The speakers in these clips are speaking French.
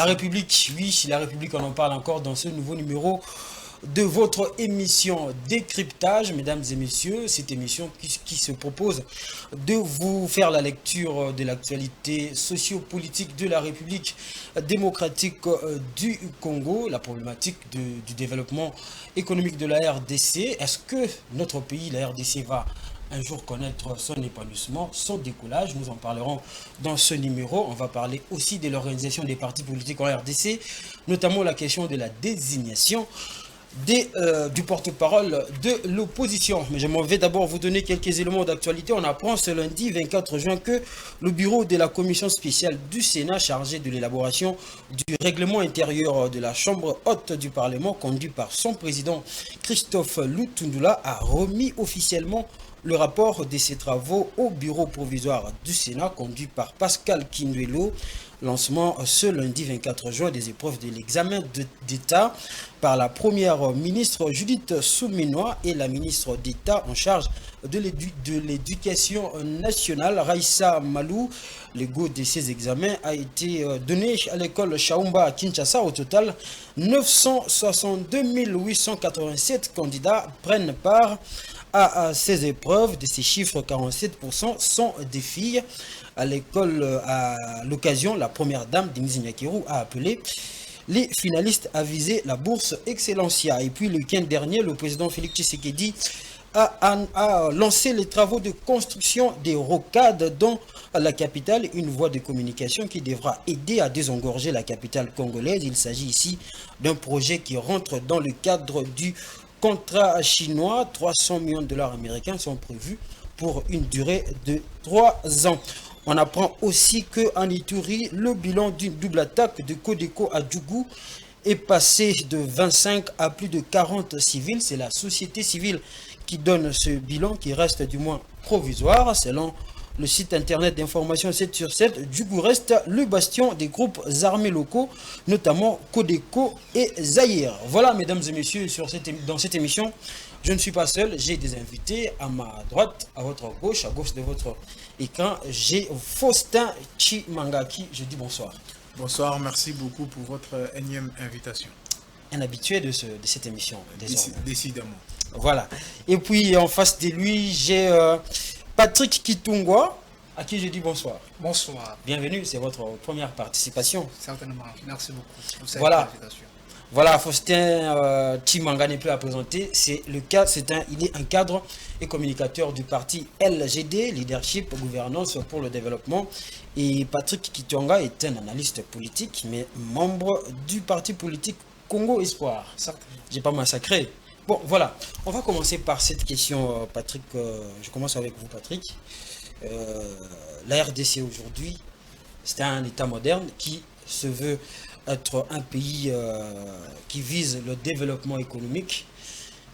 République, oui, la République, on en parle encore dans ce nouveau numéro de votre émission Décryptage, mesdames et messieurs, cette émission qui se propose de vous faire la lecture de l'actualité sociopolitique de la République démocratique du Congo, la problématique du développement économique de la RDC. Est-ce que notre pays, la RDC, va un jour connaître son épanouissement, son décollage? Nous en parlerons dans ce numéro. On va parler aussi de l'organisation des partis politiques en RDC, notamment la question de la désignation du porte-parole de l'opposition. Mais je m'en vais d'abord vous donner quelques éléments d'actualité. On apprend ce lundi 24 juin que le bureau de la commission spéciale du Sénat chargé de l'élaboration du règlement intérieur de la Chambre haute du Parlement, conduit par son président Christophe Lutundula, a remis officiellement le rapport de ses travaux au bureau provisoire du Sénat, conduit par Pascal Kinduelo. Lancement ce lundi 24 juin des épreuves de l'examen d'État par la première ministre Judith Souminois et la ministre d'État en charge de l'éducation nationale, Raissa Malou. Le goût de ces examens a été donné à l'école Chaumba à Kinshasa. Au total, 962 887 candidats prennent part à ces épreuves. De ces chiffres, 47% sont des filles. À l'école, à l'occasion, la première dame, Denise Nyakirou, a appelé les finalistes à viser la bourse Excellencia. Et puis le week-end dernier, le président Félix Tshisekedi a lancé les travaux de construction des rocades dans la capitale, une voie de communication qui devra aider à désengorger la capitale congolaise. Il s'agit ici d'un projet qui rentre dans le cadre du contrat chinois. 300 millions de dollars américains sont prévus pour une durée de 3 ans. On apprend aussi qu'en Ituri, le bilan d'une double attaque de Codeco à Djougou est passé de 25 à plus de 40 civils. C'est la société civile qui donne ce bilan, qui reste du moins provisoire. Selon le site internet d'information 7 sur 7, Djougou reste le bastion des groupes armés locaux, notamment Codeco et Zaïre. Voilà, mesdames et messieurs, dans cette émission, je ne suis pas seul, j'ai des invités à ma droite, à votre gauche, à gauche de votre écran. J'ai Faustin Chimangaki. Je dis bonsoir. Bonsoir, merci beaucoup pour votre énième invitation. Un habitué de cette émission, désormais. Décidément. Voilà. Et puis en face de lui, j'ai Patrick Kitungwa, à qui je dis bonsoir. Bonsoir. Bienvenue, c'est votre première participation. Certainement, merci beaucoup pour cette invitation. Voilà, Faustin Chimanga n'est plus à présenter. C'est le cas, il est un cadre et communicateur du parti LGD, Leadership Gouvernance pour le Développement. Et Patrick Kitwanga est un analyste politique, mais membre du parti politique Congo Espoir. J'ai pas massacré. Bon, voilà. On va commencer par cette question, Patrick. Je commence avec vous, Patrick. La RDC aujourd'hui, c'est un État moderne qui se veut être un pays qui vise le développement économique,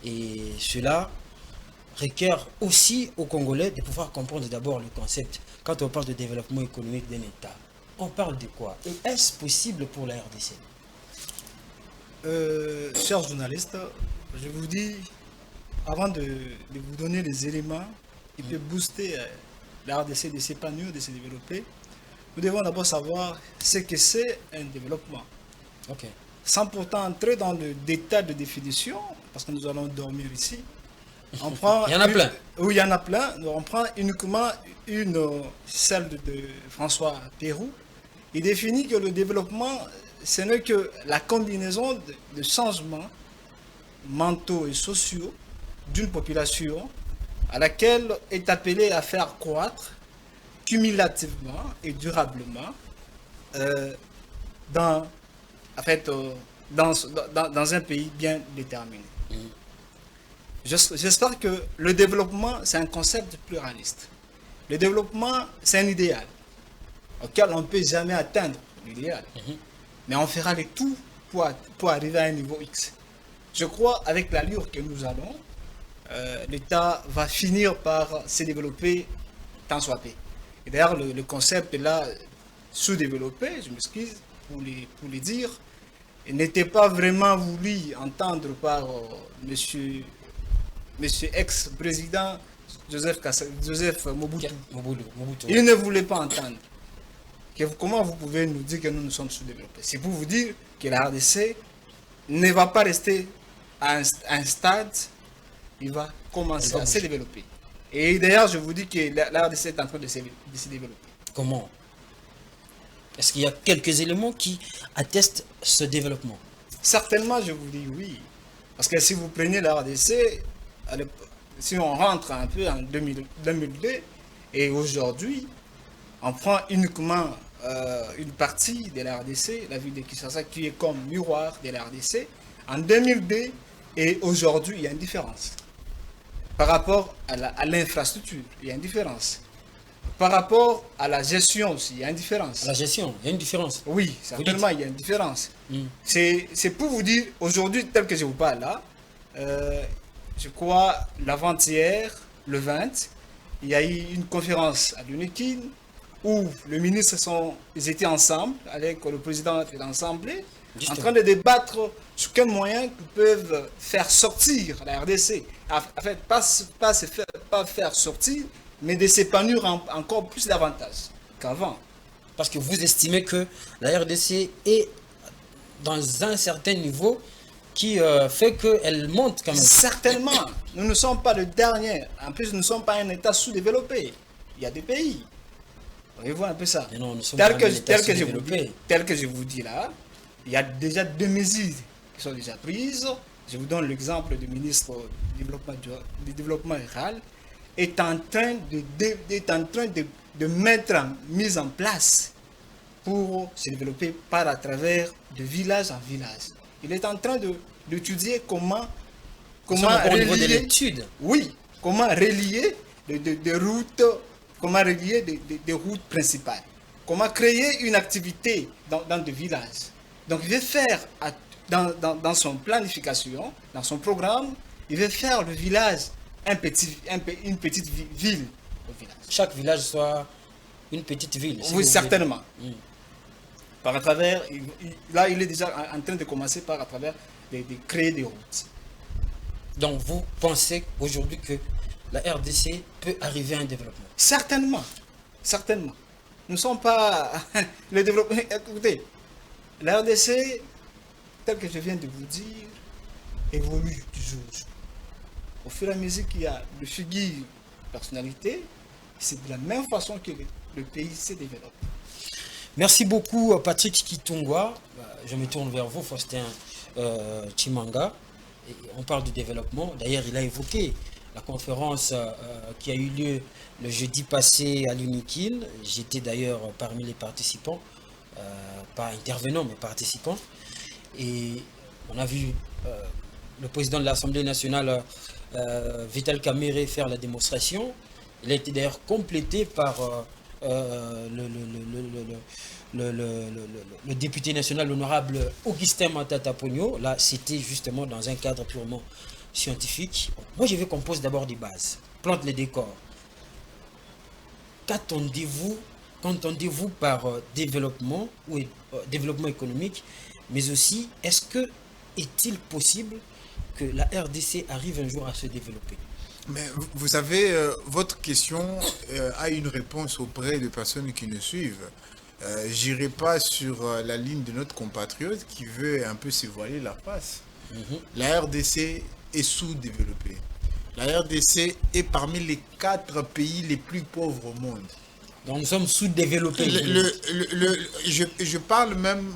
et cela requiert aussi aux Congolais de pouvoir comprendre d'abord le concept. Quand on parle de développement économique d'un État, on parle de quoi? Et est-ce possible pour la RDC? Chers journalistes, je vous dis, avant de vous donner les éléments qui peuvent booster la RDC de s'épanouir, de se développer, nous devons d'abord savoir ce que c'est un développement. Okay. Sans pourtant entrer dans le détail de définition, parce que nous allons dormir ici. On prend il y en a plein. Oui, il y en a plein. On prend uniquement celle de François Pérou. Il définit que le développement, ce n'est que la combinaison de changements mentaux et sociaux d'une population à laquelle est appelée à faire croître cumulativement et durablement dans un pays bien déterminé. J'espère que le développement, c'est un concept pluraliste. Le développement, c'est un idéal auquel on ne peut jamais atteindre l'idéal. Mais on fera le tout pour arriver à un niveau X. Je crois, avec l'allure que nous allons, l'État va finir par se développer tant soit peu. Et d'ailleurs, le concept est là, sous-développé, je m'excuse pour les dire, n'était pas vraiment voulu entendre par monsieur ex-président Joseph Mobutu. Il ne voulait pas entendre. Comment vous pouvez nous dire que nous sommes sous-développés? C'est pour vous dire que la RDC ne va pas rester à un stade, il va commencer à se développer. Et d'ailleurs, je vous dis que la RDC est en train de se développer. Comment? Est-ce qu'il y a quelques éléments qui attestent ce développement? Certainement, je vous dis oui. Parce que si vous prenez la RDC, si on rentre un peu en 2002, et aujourd'hui, on prend uniquement une partie de la RDC, la ville de Kinshasa, qui est comme miroir de la RDC. En 2002 et aujourd'hui, il y a une différence. Par rapport à l'infrastructure, il y a une différence. Par rapport à la gestion aussi, il y a une différence. La gestion, il y a une différence. Oui, certainement, il y a une différence. Mm. C'est pour vous dire, aujourd'hui, tel que je vous parle là, je crois l'avant-hier, le 20, il y a eu une conférence à l'UNIKIN où les ministres ils étaient ensemble avec le président de l'Assemblée, en train de débattre sur quels moyens ils peuvent faire sortir la RDC. En fait, pas faire sortir, mais de s'épanouir encore plus davantage qu'avant. Parce que vous estimez que la RDC est dans un certain niveau qui fait qu'elle monte quand même. Certainement, nous ne sommes pas le dernier. En plus, nous ne sommes pas un État sous-développé. Il y a des pays. Voyez-vous un peu ça. Mais non, nous sommes tel pas que, un État tel, que je vous sous-développé. dis, tel que je vous dis là, il y a déjà 2 mesures qui sont déjà prises. Je vous donne l'exemple du ministre du développement rural est en train de mettre en mise en place pour se développer à travers de village en village. Il est en train d'étudier comment Au niveau de relier, l'étude. oui, comment relier des routes, comment relier des routes principales, comment créer une activité dans des villages. Donc il veut faire dans son planification, dans son programme, il veut faire le village une petite ville au village. Chaque village soit une petite ville. Si Oui, vous certainement. voulez. Mm. Par à travers, là, il est déjà en train de commencer par à travers de créer des routes. Donc vous pensez aujourd'hui que la RDC peut arriver à un développement? Certainement. Certainement. Nous ne sommes pas le développement. Écoutez, la RDC, tel que je viens de vous dire, évolue toujours. Au fur et à mesure qu'il y a de figures personnalités, c'est de la même façon que le pays se développe. Merci beaucoup Patrick Kitungwa. Je me tourne vers vous, Faustin Chimanga. Et on parle du développement. D'ailleurs, il a évoqué la conférence qui a eu lieu le jeudi passé à l'UNIKIN. J'étais d'ailleurs parmi les participants, pas intervenants, mais participants. Et on a vu le président de l'Assemblée nationale, Vital Kamerhe, faire la démonstration. Il a été d'ailleurs complété par le député national, l'honorable Augustin Matata Pogno. Là, c'était justement dans un cadre purement scientifique. Moi, je veux qu'on pose d'abord des bases, plante les décors. Qu'entendez-vous par développement ou développement économique, mais aussi, est-il possible que la RDC arrive un jour à se développer? Mais vous savez, votre question a une réponse auprès de personnes qui nous suivent. J'irai pas sur la ligne de notre compatriote qui veut un peu se voiler la face. La RDC est sous-développée. La RDC est parmi les 4 pays les plus pauvres au monde. Donc nous sommes sous-développés. Je parle même...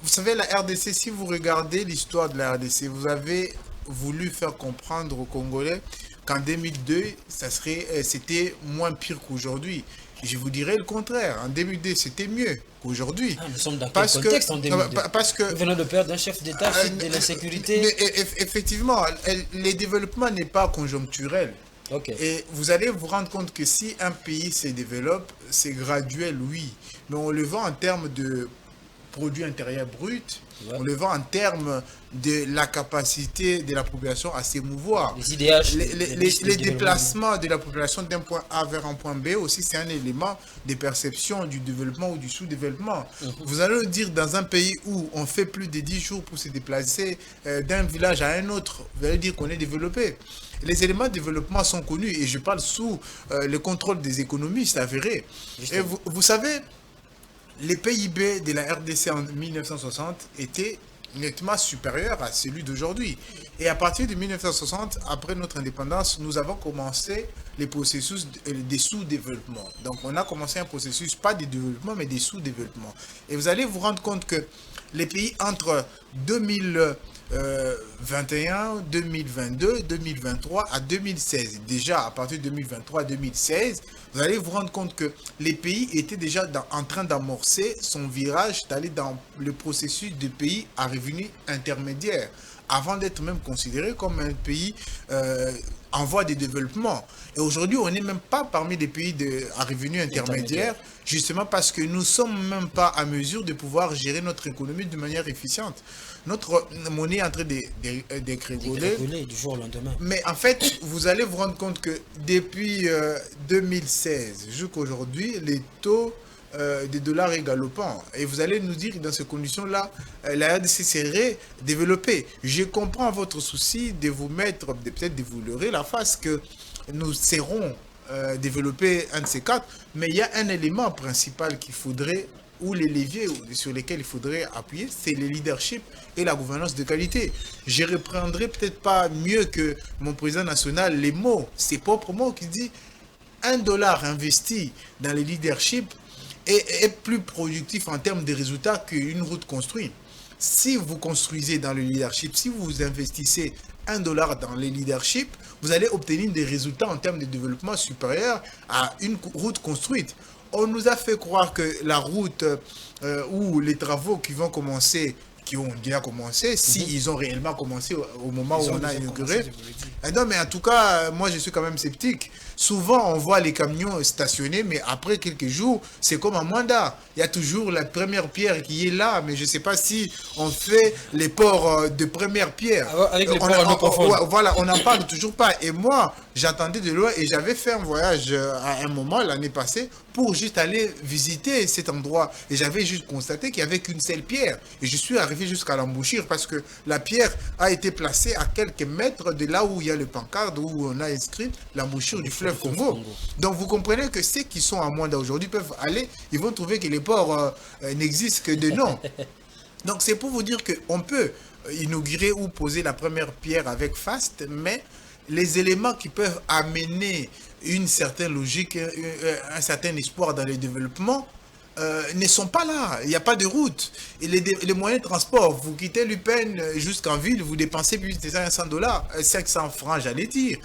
vous savez, la RDC, si vous regardez l'histoire de la RDC, vous avez voulu faire comprendre aux Congolais qu'en 2002, c'était moins pire qu'aujourd'hui. Je vous dirais le contraire. En 2002, c'était mieux qu'aujourd'hui. Nous sommes dans quel contexte en 2002? Parce que nous venons de perdre un chef d'État de l'insécurité. Mais effectivement, le développement n'est pas conjoncturel. Okay. Et vous allez vous rendre compte que si un pays se développe, c'est graduel, oui. Mais on le voit en termes de produit intérieur brut, on le voit en termes de la capacité de la population à s'émouvoir. Les IDH, les déplacements de la population d'un point A vers un point B aussi, c'est un élément de perception du développement ou du sous-développement. Vous allez le dire, dans un pays où on fait plus de 10 jours pour se déplacer d'un village à un autre, vous allez dire qu'on est développé. Les éléments de développement sont connus et je parle sous le contrôle des économistes avérés. Et vous savez, les PIB de la RDC en 1960 étaient nettement supérieurs à celui d'aujourd'hui. Et à partir de 1960, après notre indépendance, nous avons commencé les processus des sous-développement. Donc on a commencé un processus, pas de développement, mais des sous-développement. Et vous allez vous rendre compte que les pays entre 2021, 2022, 2023 à 2016, déjà à partir de 2023 à 2016, vous allez vous rendre compte que les pays étaient déjà en train d'amorcer son virage, d'aller dans le processus de pays à revenus intermédiaires, avant d'être même considéré comme un pays en voie de développement. Et aujourd'hui, on n'est même pas parmi des pays à revenus intermédiaires, justement parce que nous ne sommes même pas à mesure de pouvoir gérer notre économie de manière efficiente. Notre monnaie est en train d'écrégoler du jour au lendemain. Mais en fait, vous allez vous rendre compte que depuis 2016 jusqu'à aujourd'hui, les taux des dollars est galopant. Et vous allez nous dire que dans ces conditions-là, la RDC serait développée. Je comprends votre souci de vous mettre, peut-être de vous leurrer la face que nous serons développés un de ces quatre, mais il y a un élément principal qu'il faudrait, ou les leviers sur lesquels il faudrait appuyer, c'est le leadership et la gouvernance de qualité. Je reprendrai peut-être pas mieux que mon président national les mots, ses propres mots, qui dit $1 investi dans le leadership est plus productif en termes de résultats qu'une route construite. Si vous construisez dans le leadership, si vous investissez $1 dans le leadership, vous allez obtenir des résultats en termes de développement supérieurs à une route construite. On nous a fait croire que la route ou les travaux qui vont commencer, qui ont déjà commencé, ils ont réellement commencé au moment où on a inauguré. Non, mais en tout cas, moi je suis quand même sceptique. Souvent, on voit les camions stationnés, mais après quelques jours, c'est comme un mandat. Il y a toujours la première pierre qui est là, mais je ne sais pas si on fait les ports de première pierre. Avec les ports voilà, on n'en parle toujours pas. Et moi, j'attendais de loin et j'avais fait un voyage à un moment l'année passée pour juste aller visiter cet endroit. Et j'avais juste constaté qu'il n'y avait qu'une seule pierre. Et je suis arrivé jusqu'à l'embouchure parce que la pierre a été placée à quelques mètres de là où il y a le pancarte, où on a inscrit l'embouchure du fleuve Congo. Donc vous comprenez que ceux qui sont à Mwanda aujourd'hui peuvent aller, ils vont trouver que les ports n'existent que de nom. Donc c'est pour vous dire qu'on peut inaugurer ou poser la première pierre avec FAST, mais les éléments qui peuvent amener une certaine logique, un certain espoir dans le développement ne sont pas là. Il n'y a pas de route. Et les moyens de transport, vous quittez l'UPEN jusqu'en ville, vous dépensez plus de $500, 500 francs, j'allais dire,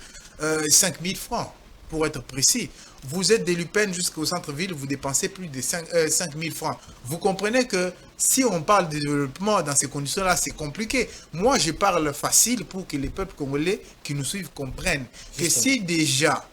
5000 francs, pour être précis. Vous êtes de l'UPEN jusqu'au centre-ville, vous dépensez plus de 5000 francs. Vous comprenez que si on parle de développement dans ces conditions-là, c'est compliqué. Moi, je parle facile pour que les peuples congolais qui nous suivent comprennent que si déjà,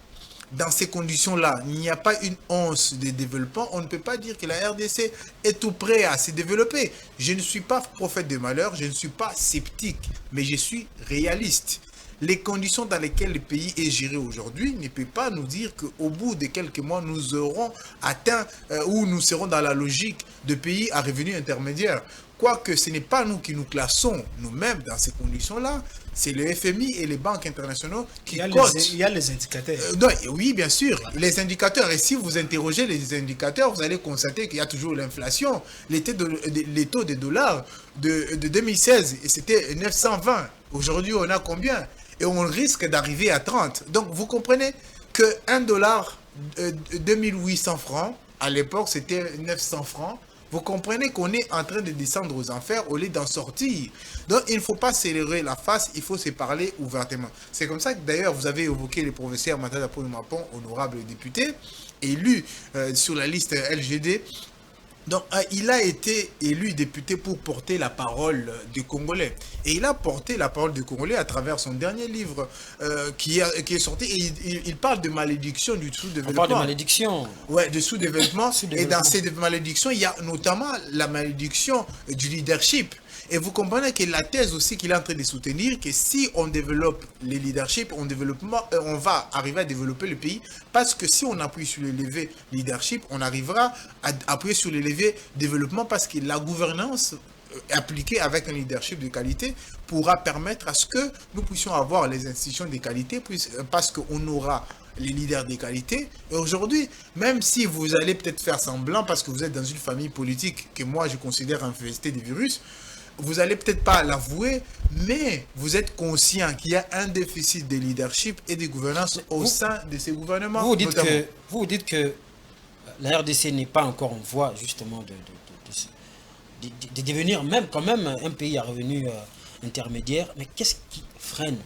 dans ces conditions-là, il n'y a pas une once de développement, on ne peut pas dire que la RDC est tout prêt à se développer. Je ne suis pas prophète de malheur, je ne suis pas sceptique, mais je suis réaliste. Les conditions dans lesquelles le pays est géré aujourd'hui ne peuvent pas nous dire qu'au bout de quelques mois, nous aurons atteint ou nous serons dans la logique de pays à revenus intermédiaires. Quoique ce n'est pas nous qui nous classons nous-mêmes dans ces conditions-là, c'est le FMI et les banques internationales qui cotent. Il y a les indicateurs. Non, oui, bien sûr, les indicateurs. Et si vous interrogez les indicateurs, vous allez constater qu'il y a toujours l'inflation. Les taux des dollars de 2016, c'était 920. Aujourd'hui, on a combien? Et on risque d'arriver à 30. Donc, vous comprenez que $1, 2800 francs, à l'époque, c'était 900 francs. Vous comprenez qu'on est en train de descendre aux enfers au lieu d'en sortir. Donc, il ne faut pas serrer la face, il faut se parler ouvertement. C'est comme ça que, d'ailleurs, vous avez évoqué le professeur Matata Mapon, honorable député, élu sur la liste LGD. Donc, il a été élu député pour porter la parole des Congolais. Et il a porté la parole des Congolais à travers son dernier livre qui est sorti. Et il parle de malédiction du sous-développement. On parle de malédiction. Ouais, de sous-développement. Et dans ces malédictions, il y a notamment la malédiction du leadership. Et vous comprenez que la thèse aussi qu'il est en train de soutenir, que si on développe les leaderships, on va arriver à développer le pays, parce que si on appuie sur le levier leadership, on arrivera à appuyer sur le levier développement, parce que la gouvernance appliquée avec un leadership de qualité pourra permettre à ce que nous puissions avoir les institutions de qualité, parce qu'on aura les leaders des qualités. Et aujourd'hui, même si vous allez peut-être faire semblant parce que vous êtes dans une famille politique que moi je considère infestée des virus, vous allez peut-être pas l'avouer, mais vous êtes conscient qu'il y a un déficit de leadership et de gouvernance au sein de ces gouvernements. Vous dites que la RDC n'est pas encore en voie justement de devenir même quand même un pays à revenu intermédiaire. Mais qu'est-ce qui freine?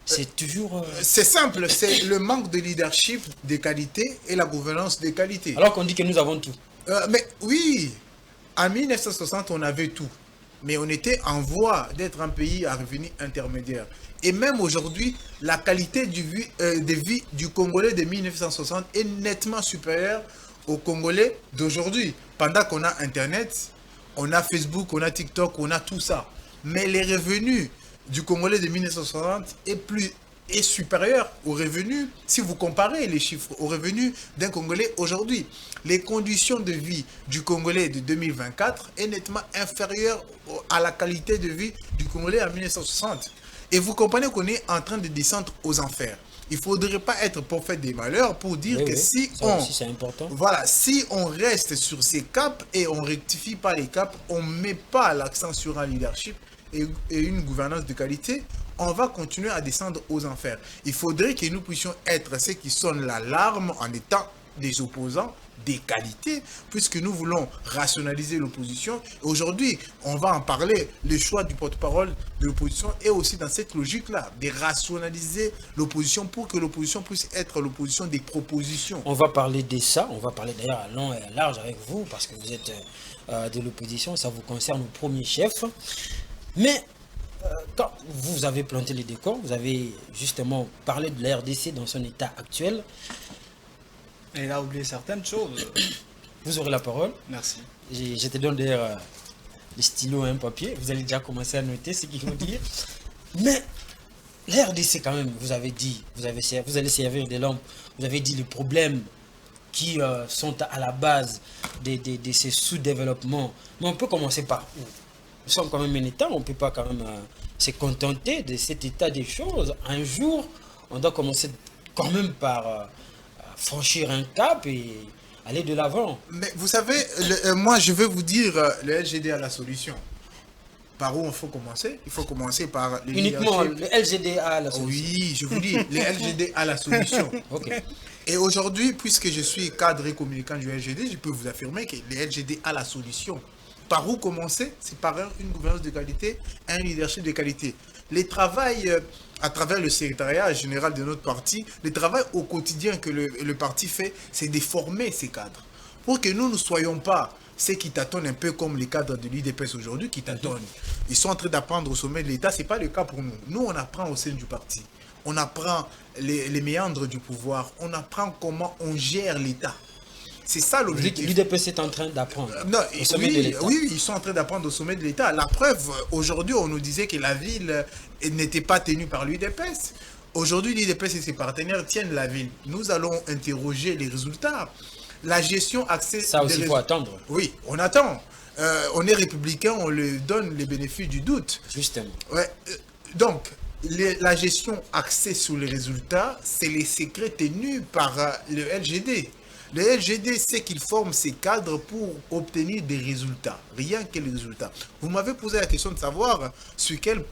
C'est toujours... C'est simple, c'est le manque de leadership de qualité et la gouvernance de qualité. Alors qu'on dit que nous avons tout. Mais oui, en 1960, on avait tout. Mais on était en voie d'être un pays à revenu intermédiaire. Et même aujourd'hui, la qualité de vie du Congolais de 1960 est nettement supérieure au Congolais d'aujourd'hui. Pendant qu'on a Internet, on a Facebook, on a TikTok, on a tout ça. Mais les revenus du Congolais de 1960 est supérieur aux revenus, si vous comparez les chiffres, aux revenus d'un Congolais aujourd'hui. Les conditions de vie du Congolais de 2024 est nettement inférieure à la qualité de vie du Congolais en 1960. Et vous comprenez qu'on est en train de descendre aux enfers. Il ne faudrait pas être prophète des malheurs pour dire que si on reste sur ces caps et on ne rectifie pas les caps, on ne met pas l'accent sur un leadership et une gouvernance de qualité, on va continuer à descendre aux enfers. Il faudrait que nous puissions être ceux qui sonnent l'alarme en étant des opposants des qualités, puisque nous voulons rationaliser l'opposition. Aujourd'hui, on va en parler, le choix du porte-parole de l'opposition est aussi dans cette logique-là, de rationaliser l'opposition pour que l'opposition puisse être l'opposition des propositions. On va parler de ça, on va parler d'ailleurs à long et à large avec vous, parce que vous êtes de l'opposition, ça vous concerne au premier chef. Mais quand vous avez planté les décors, vous avez justement parlé de la RDC dans son état actuel. Il a oublié certaines choses. Vous aurez la parole. Merci. Je te donne d'ailleurs les stylos et un papier. Vous allez déjà commencer à noter ce qu'ils vont dire. Mais la RDC quand même, vous avez dit, vous allez servir des lampes. Vous avez dit les problèmes qui sont à la base de ces sous-développements. Mais on peut commencer par où? Nous sommes quand même un État, on ne peut pas quand même se contenter de cet état des choses. Un jour, on doit commencer quand même par franchir un cap et aller de l'avant. Mais vous savez, moi je vais vous dire, le LGD a la solution. Par où il faut commencer? Il faut commencer par... Uniquement le LGD a la solution. Oui, je vous dis, le LGD a la solution. Okay. Et aujourd'hui, puisque je suis cadre et communicant du LGD, je peux vous affirmer que le LGD a la solution. Par où commencer? C'est par une gouvernance de qualité, un leadership de qualité. Les travail à travers le secrétariat général de notre parti, le travail au quotidien que le parti fait, c'est de former ces cadres. Pour que nous ne soyons pas ceux qui tâtonnent un peu comme les cadres de l'IDPS aujourd'hui qui tâtonnent. Ils sont en train d'apprendre au sommet de l'État, ce n'est pas le cas pour nous. Nous, on apprend au sein du parti. On apprend les méandres du pouvoir. On apprend comment on gère l'État. C'est ça l'objectif. L'UDPS est en train d'apprendre au sommet de l'État. Oui, ils sont en train d'apprendre au sommet de l'État. La preuve, aujourd'hui, on nous disait que la ville n'était pas tenue par l'UDPS. Aujourd'hui, l'UDPS et ses partenaires tiennent la ville. Nous allons interroger les résultats. La gestion accès... Ça aussi, il faut attendre. Oui, on attend. On est républicain, on lui donne les bénéfices du doute. Justement. Ouais. Donc, la gestion axée sur les résultats, c'est les secrets tenus par le LGD. Le LGD sait qu'il forme ses cadres pour obtenir des résultats, rien que les résultats. Vous m'avez posé la question de savoir sur quel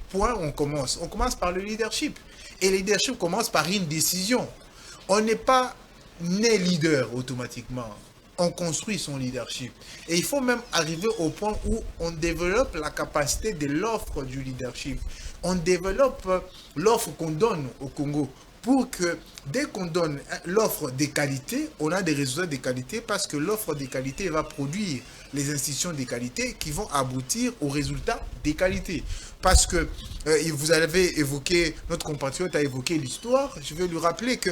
point on commence. On commence par le leadership. Et le leadership commence par une décision. On n'est pas né leader automatiquement. On construit son leadership. Et il faut même arriver au point où on développe la capacité de l'offre du leadership. On développe l'offre qu'on donne au Congo. Pour que dès qu'on donne l'offre de qualité, on a des résultats de qualité parce que l'offre de qualité va produire les institutions de qualité qui vont aboutir aux résultats de qualité. Parce que vous avez évoqué, notre compatriote a évoqué l'histoire, je vais lui rappeler que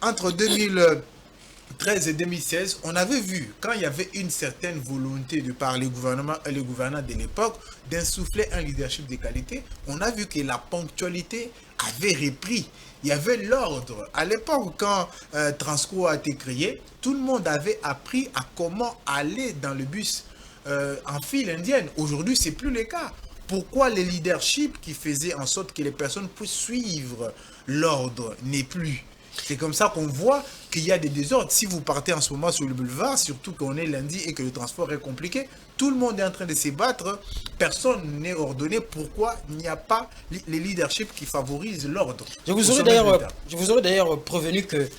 entre 2013 et 2016, on avait vu, quand il y avait une certaine volonté de par les gouvernants de l'époque d'insuffler un leadership de qualité, on a vu que la ponctualité avait repris. Il y avait l'ordre. À l'époque, quand Transco a été créé, tout le monde avait appris à comment aller dans le bus en file indienne. Aujourd'hui, ce n'est plus le cas. Pourquoi le leadership qui faisait en sorte que les personnes puissent suivre l'ordre n'est plus? C'est comme ça qu'on voit qu'il y a des désordres. Si vous partez en ce moment sur le boulevard, surtout qu'on est lundi et que le transport est compliqué, tout le monde est en train de se battre. Personne n'est ordonné. Pourquoi il n'y a pas les leaderships qui favorisent l'ordre? Je vous aurais d'ailleurs prévenu que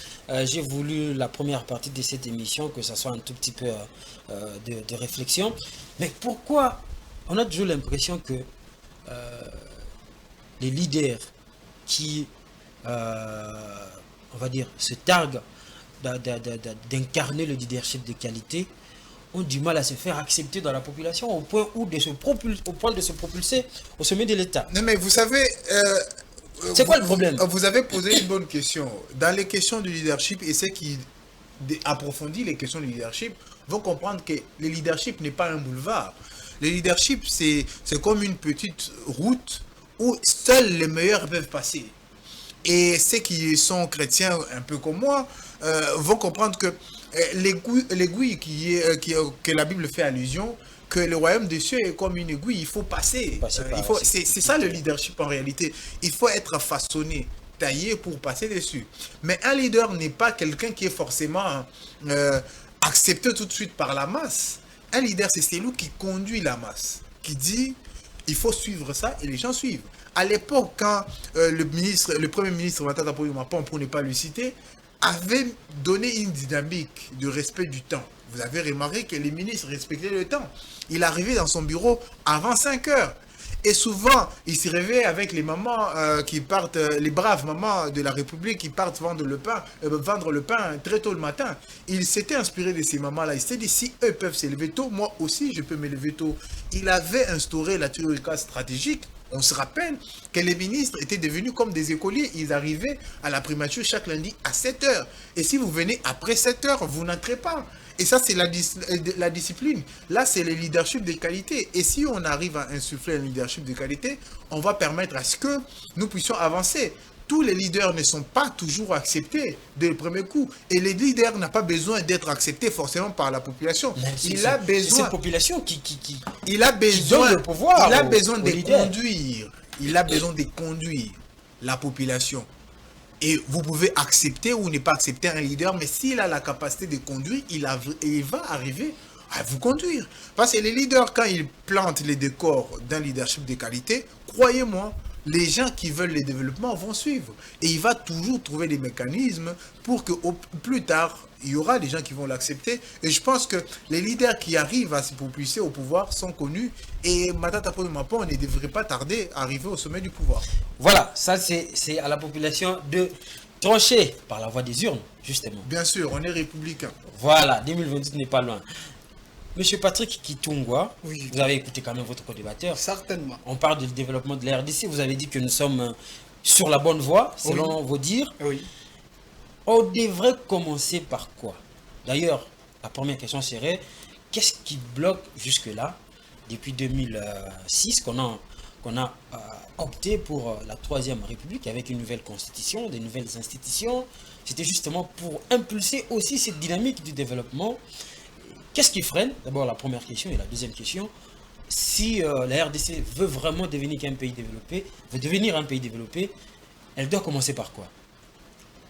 j'ai voulu la première partie de cette émission, que ça soit un tout petit peu de réflexion. Mais pourquoi on a toujours l'impression que les leaders qui, on va dire, se targuent d'incarner le leadership de qualité ont du mal à se faire accepter dans la population au point de se propulser au sommet de l'État? Non, mais vous savez... c'est quoi le problème? Vous avez posé une bonne question. Dans les questions du leadership, et ceux qui approfondissent les questions du leadership vont comprendre que le leadership n'est pas un boulevard. Le leadership, c'est comme une petite route où seuls les meilleurs peuvent passer. Et ceux qui sont chrétiens, un peu comme moi, vont comprendre que l'aiguille que la Bible fait allusion, que le royaume des cieux est comme une aiguille, il faut passer. C'est ça le leadership en réalité. Il faut être façonné, taillé pour passer dessus. Mais un leader n'est pas quelqu'un qui est forcément accepté tout de suite par la masse. Un leader, c'est celui qui conduit la masse, qui dit il faut suivre ça et les gens suivent. À l'époque, quand le premier ministre Matata Ponyo-Mapon, pour ne pas le citer, avait donné une dynamique de respect du temps. Vous avez remarqué que les ministres respectaient le temps. Il arrivait dans son bureau avant 5 heures. Et souvent, il se réveille avec les mamans qui partent, les braves mamans de la République qui partent vendre le pain très tôt le matin. Il s'était inspiré de ces mamans-là. Il s'est dit, si eux peuvent s'élever tôt, moi aussi, je peux me lever tôt. Il avait instauré la théorie stratégique. On se rappelle que les ministres étaient devenus comme des écoliers. Ils arrivaient à la primature chaque lundi à 7 heures. Et si vous venez après 7 heures, vous n'entrez pas. Et ça, c'est la discipline. Là, c'est le leadership de qualité. Et si on arrive à insuffler un leadership de qualité, on va permettre à ce que nous puissions avancer. Tous les leaders ne sont pas toujours acceptés dès le premier coup. Et les leaders n'ont pas besoin d'être acceptés forcément par la population. C'est cette population qui donne le pouvoir. Il a besoin de conduire. Il a besoin de conduire la population. Et vous pouvez accepter ou ne pas accepter un leader, mais s'il a la capacité de conduire, il va arriver à vous conduire. Parce que les leaders, quand ils plantent les décors d'un leadership de qualité, croyez-moi, les gens qui veulent le développement vont suivre. Et il va toujours trouver des mécanismes pour que plus tard, il y aura des gens qui vont l'accepter. Et je pense que les leaders qui arrivent à se propulser au pouvoir sont connus. Et Matata Ponyo-Mapon ne devrait pas tarder à arriver au sommet du pouvoir. Voilà, ça c'est à la population de trancher par la voie des urnes, justement. Bien sûr, on est républicain. Voilà, 2028 n'est pas loin. Monsieur Patrick Kitungwa, Oui. vous avez écouté quand même votre co-débatteur. Certainement. On parle du développement de la RDC. Vous avez dit que nous sommes sur la bonne voie, selon vos dires. Oui. On devrait commencer par quoi? D'ailleurs, la première question serait, qu'est-ce qui bloque jusque-là, depuis 2006, qu'on a opté pour la Troisième République avec une nouvelle constitution, des nouvelles institutions? C'était justement pour impulser aussi cette dynamique du développement. Qu'est-ce qui freine? D'abord la première question, et la deuxième question, si la RDC veut vraiment devenir un pays développé, elle doit commencer par quoi?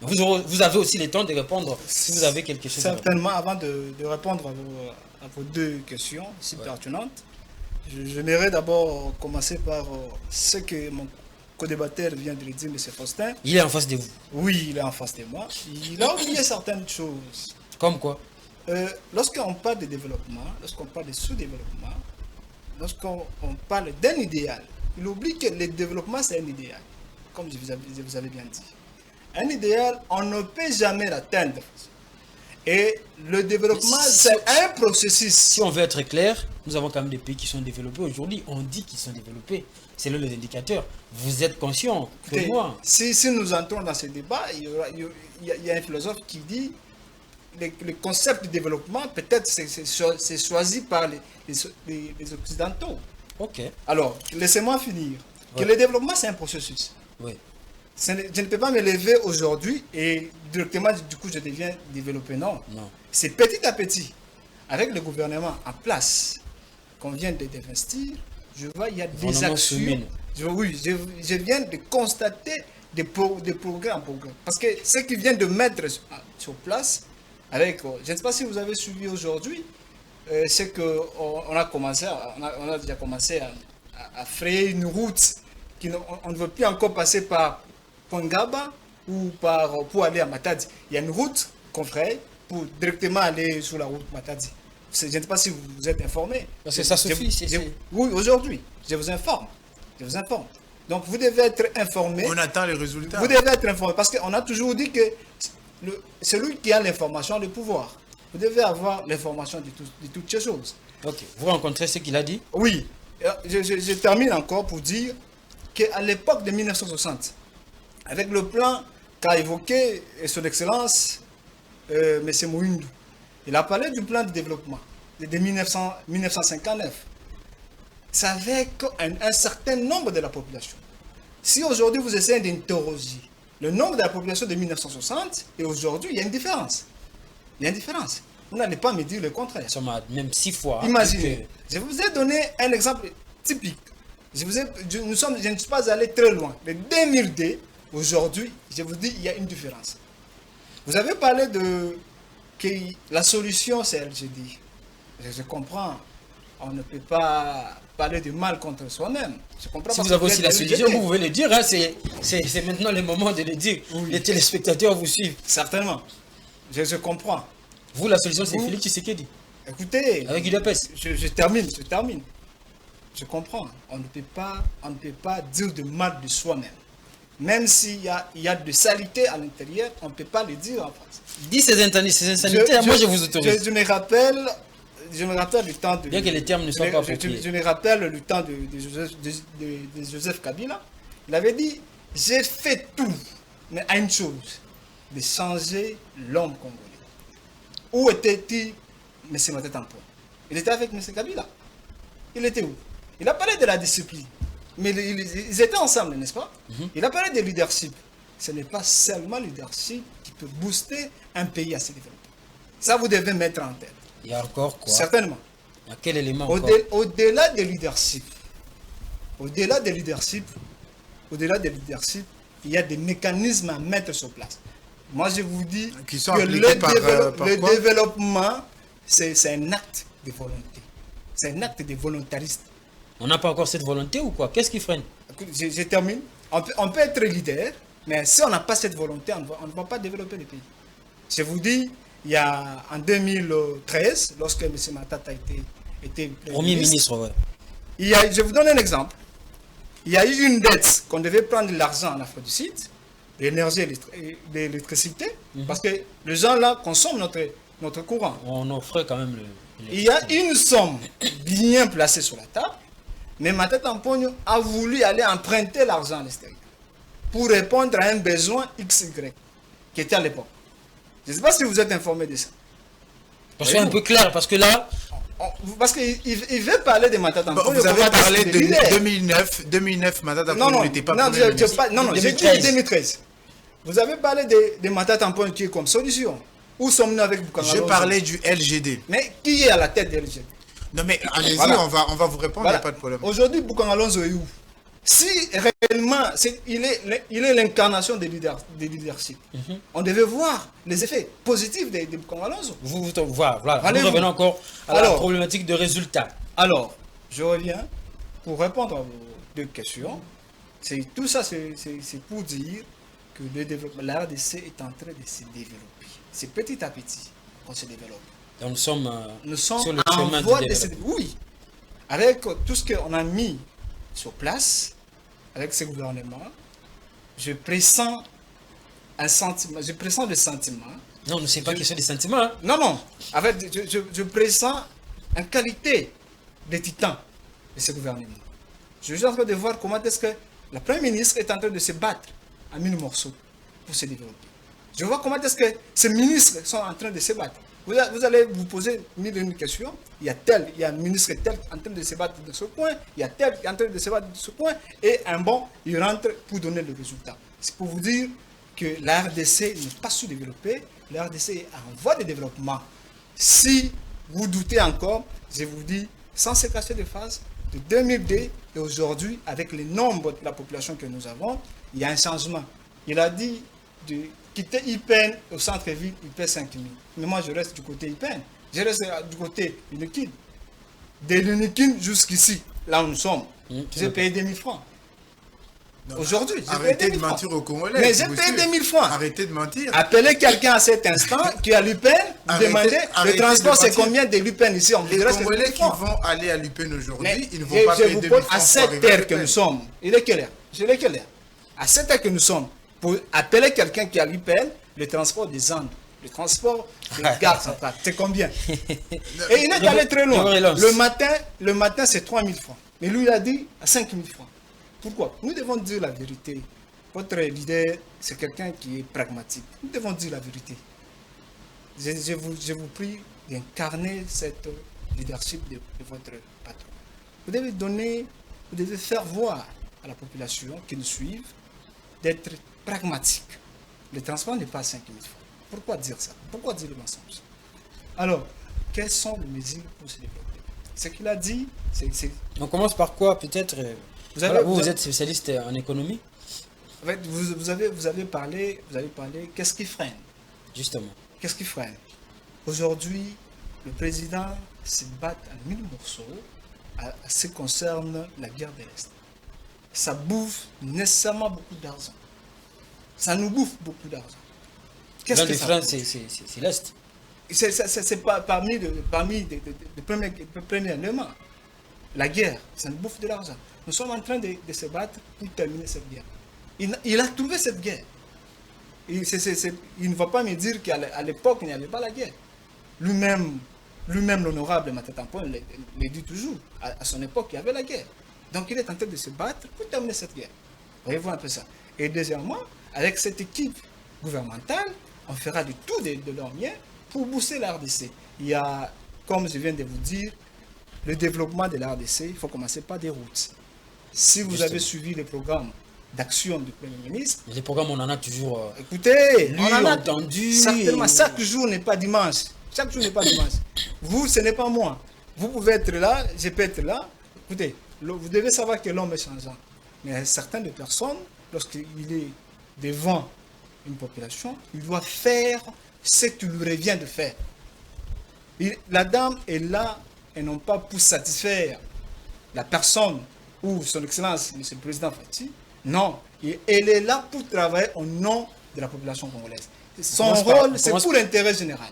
Vous avez aussi le temps de répondre si vous avez quelque chose Certainement, avant de répondre à vos deux questions si pertinentes, j'aimerais d'abord commencer par ce que mon co-débatteur vient de le dire, M. Faustin. Il est en face de vous. Oui, il est en face de moi. Il a oublié certaines choses. Comme quoi? Lorsqu'on parle de développement, lorsqu'on parle de sous-développement, lorsqu'on parle d'un idéal, il oublie que le développement, c'est un idéal, comme vous avez bien dit. Un idéal, on ne peut jamais l'atteindre. Et le développement, c'est un processus. Si on veut être clair, nous avons quand même des pays qui sont développés. Aujourd'hui, on dit qu'ils sont développés. C'est là les indicateurs. Vous êtes conscient que moi. Si nous entrons dans ce débat, il y a un philosophe qui dit le concept de développement, peut-être, c'est choisi par les Occidentaux. Ok. Alors, laissez-moi finir. Que le développement, c'est un processus. Oui. Je ne peux pas me lever aujourd'hui et directement, du coup, je deviens développé. Non. C'est petit à petit, avec le gouvernement en place, qu'on vient d'investir, je vois, il y a des actions. Je viens de constater des programmes. Parce que ce qu'ils viennent de mettre sur place, avec, je ne sais pas si vous avez suivi aujourd'hui, c'est qu'on a commencé, on a déjà commencé à frayer une route on ne veut plus encore passer par Pongaba ou pour aller à Matadi. Il y a une route qu'on ferait pour directement aller sur la route Matadi. Je ne sais pas si vous êtes informé. Parce que ça suffit. Oui, aujourd'hui, je vous informe. Je vous informe. Donc, vous devez être informé. On attend les résultats. Vous devez être informé. Parce qu'on a toujours dit que celui qui a l'information a le pouvoir. Vous devez avoir l'information de toutes ces choses. Ok. Vous rencontrez ce qu'il a dit? Oui. Je termine encore pour dire qu'à l'époque de 1960, avec le plan qu'a évoqué son Excellence, M. Mouindou, il a parlé du plan de développement de 1959. C'est avec un certain nombre de la population. Si aujourd'hui vous essayez d'interroger le nombre de la population de 1960 et aujourd'hui, il y a une différence. Il y a une différence. Vous n'allez pas me dire le contraire. Ça m'a même 6 fois. Imaginez. Je vous ai donné un exemple typique. Je ne suis pas allé très loin. De 2002, aujourd'hui, je vous dis, il y a une différence. Vous avez parlé que la solution, c'est LGD. Je comprends. On ne peut pas parler du mal contre soi-même. Je comprends. Si vous avez aussi la solution, vous pouvez le dire. Hein, c'est maintenant le moment de le dire. Oui. Les téléspectateurs vous suivent. Certainement. Je comprends. Vous, la solution, c'est Félix Tshisekedi. Écoutez. Avec UDPS. Je termine. Je comprends. On ne peut pas dire de mal de soi-même. Même s'il y a de saleté à l'intérieur, on ne peut pas le dire en face. Dis ces insanités, moi je vous autorise. Je me rappelle le temps de... Bien que les termes ne soient pas appropriés. Je me rappelle le temps de Joseph Kabila. Il avait dit, j'ai fait tout, mais à une chose, de changer l'homme congolais. Où était-il, M. Matata-Mponyo? Il était avec M. Kabila. Il était où? Il a parlé de la discipline. Mais ils étaient ensemble, n'est-ce pas? Il a parlé de leadership. Ce n'est pas seulement le leadership qui peut booster un pays à se développer. Ça, vous devez mettre en tête. Il y a encore quoi? Certainement. À quel élément encore? Au-delà de leadership, il y a des mécanismes à mettre sur place. Moi, je vous dis que le développement, c'est un acte de volonté. C'est un acte de volontarisme. On n'a pas encore cette volonté ou quoi? Qu'est-ce qui freine? Je termine. On peut être leader, mais si on n'a pas cette volonté, on ne va pas développer le pays. Je vous dis, il y a en 2013, lorsque M. Matata était Premier ministre, ouais. Je vous donne un exemple. Il y a eu une dette qu'on devait prendre l'argent en Afrique du Sud, l'énergie et l'électricité, parce que les gens là consomment notre courant. On offrait quand même il y a une somme bien placée sur la table, mais Matata-Mponyo a voulu aller emprunter l'argent à l'extérieur pour répondre à un besoin XY qui était à l'époque. Je ne sais pas si vous êtes informé de ça. Parce que c'est un peu clair, parce que là... Parce qu'il veut parler de Matata-Mponyo. Vous avez parlé de 2009, Matata-Mponyo n'était pas premier ministre. Non, j'ai dit 2013. Vous avez parlé de Matata-Mponyo qui est comme solution. Où sommes-nous avec Boukangalonzo? Je parlais du LGD. Mais qui est à la tête du LGD? Non mais allez-y, on va vous répondre, il n'y a pas de problème. Aujourd'hui, Boukangalonzo est où? Si réellement il est l'incarnation de leadership, on devait voir les effets positifs de Boukangalonzo. Voilà. Nous revenons encore à la problématique de résultats. Alors, je reviens pour répondre à vos deux questions. Tout ça, c'est pour dire que le développement, la RDC est en train de se développer. C'est petit à petit qu'on se développe. Donc nous sommes sur le en chemin voie du de développement. Oui. Avec tout ce qu'on a mis sur place, avec ce gouvernement, je pressens un sentiment. Je pressens le sentiment. Non, c'est pas question des sentiments. Hein. Non. Je pressens une qualité de titan de ce gouvernement. Je suis en train de voir comment est-ce que la Première ministre est en train de se battre à mille morceaux pour se développer. Je vois comment est-ce que ces ministres sont en train de se battre. Vous allez vous poser une question. Il y a un ministre tel en train de se battre de ce point, il y a tel qui est en train de se battre de ce point, et il rentre pour donner le résultat. C'est pour vous dire que la RDC n'est pas sous-développée, la RDC est en voie de développement. Si vous doutez encore, je vous dis, sans se cacher de face, de 2002 et aujourd'hui, avec le nombre de la population que nous avons, il y a un changement. Il a dit de quitter Ipen au centre-ville, il paie 5 000. Mais moi, je reste du côté Ipen. Je reste du côté Unikin. De l'Unikin jusqu'ici, là où nous sommes, j'ai payé 2 000 francs. Aujourd'hui, arrêtez de mentir aux Congolais. Mais j'ai payé 2 000 francs. Arrêtez de mentir. Appelez quelqu'un à cet instant qui est à l'Upen, demandez le transport c'est combien de l'Upen ici. On Les dirait que c'est Congolais 2 000 qui francs. vont aller à l'Upen aujourd'hui, Mais ils ne vont pas je payer vous 2 000 pose francs. à cette heure que nous sommes. Il est quelle heure? Je l'ai quelle heure? À cette heure que nous sommes, pour appeler quelqu'un qui est à l'Upen, le transport des Andes, le transport des gares centrales, c'est combien? Et il est allé très loin. Le matin c'est 3 000 francs. Mais lui, il a dit à 5 000 francs. Pourquoi? Nous devons dire la vérité. Votre leader, c'est quelqu'un qui est pragmatique. Nous devons dire la vérité. Je vous prie d'incarner cette leadership de votre patron. Vous devez faire voir à la population qui nous suivent d'être pragmatique. Le transport n'est pas à 5 000 francs. Pourquoi dire ça? Pourquoi dire le mensonge? Alors, quelles sont les mesures pour se développer? Ce qu'il a dit, c'est... On commence par quoi peut-être vous êtes spécialiste en économie. En fait, vous avez parlé, qu'est-ce qui freine? Justement. Qu'est-ce qui freine? Aujourd'hui, le président se bat en 1000 morceaux à ce qui concerne la guerre de l'Est. Ça bouffe nécessairement beaucoup d'argent. Ça nous bouffe beaucoup d'argent. Qu'est-ce que ça coûte? C'est l'Est. C'est pas parmi les premiers éléments. La guerre, ça nous bouffe de l'argent. Nous sommes en train de se battre pour terminer cette guerre. Il a trouvé cette guerre. Il ne va pas me dire qu'à l'époque, il n'y avait pas la guerre. Lui-même, l'honorable Matata Ponyo le dit toujours. À son époque, il y avait la guerre. Donc, il est en train de se battre pour terminer cette guerre. Voyez-vous un peu ça. Et deuxièmement, avec cette équipe gouvernementale, on fera de tout de leur mieux pour booster la RDC. Il y a, comme je viens de vous dire, le développement de la RDC, il faut commencer par des routes. Si vous avez suivi le programme d'action du Premier ministre... Les programmes, on en a toujours... écoutez, on en a entendu. Certainement, chaque jour n'est pas dimanche. Chaque jour n'est pas dimanche. Vous, ce n'est pas moi. Vous pouvez être là, je peux être là. Écoutez, vous devez savoir que l'homme est changeant. Mais certaines personnes, lorsqu'il est devant une population, il doit faire ce qu'il lui revient de faire. La dame est là, et non pas pour satisfaire la personne ou son excellence, M. le Président Fati. Non, elle est là pour travailler au nom de la population congolaise. Son rôle, c'est pour l'intérêt général.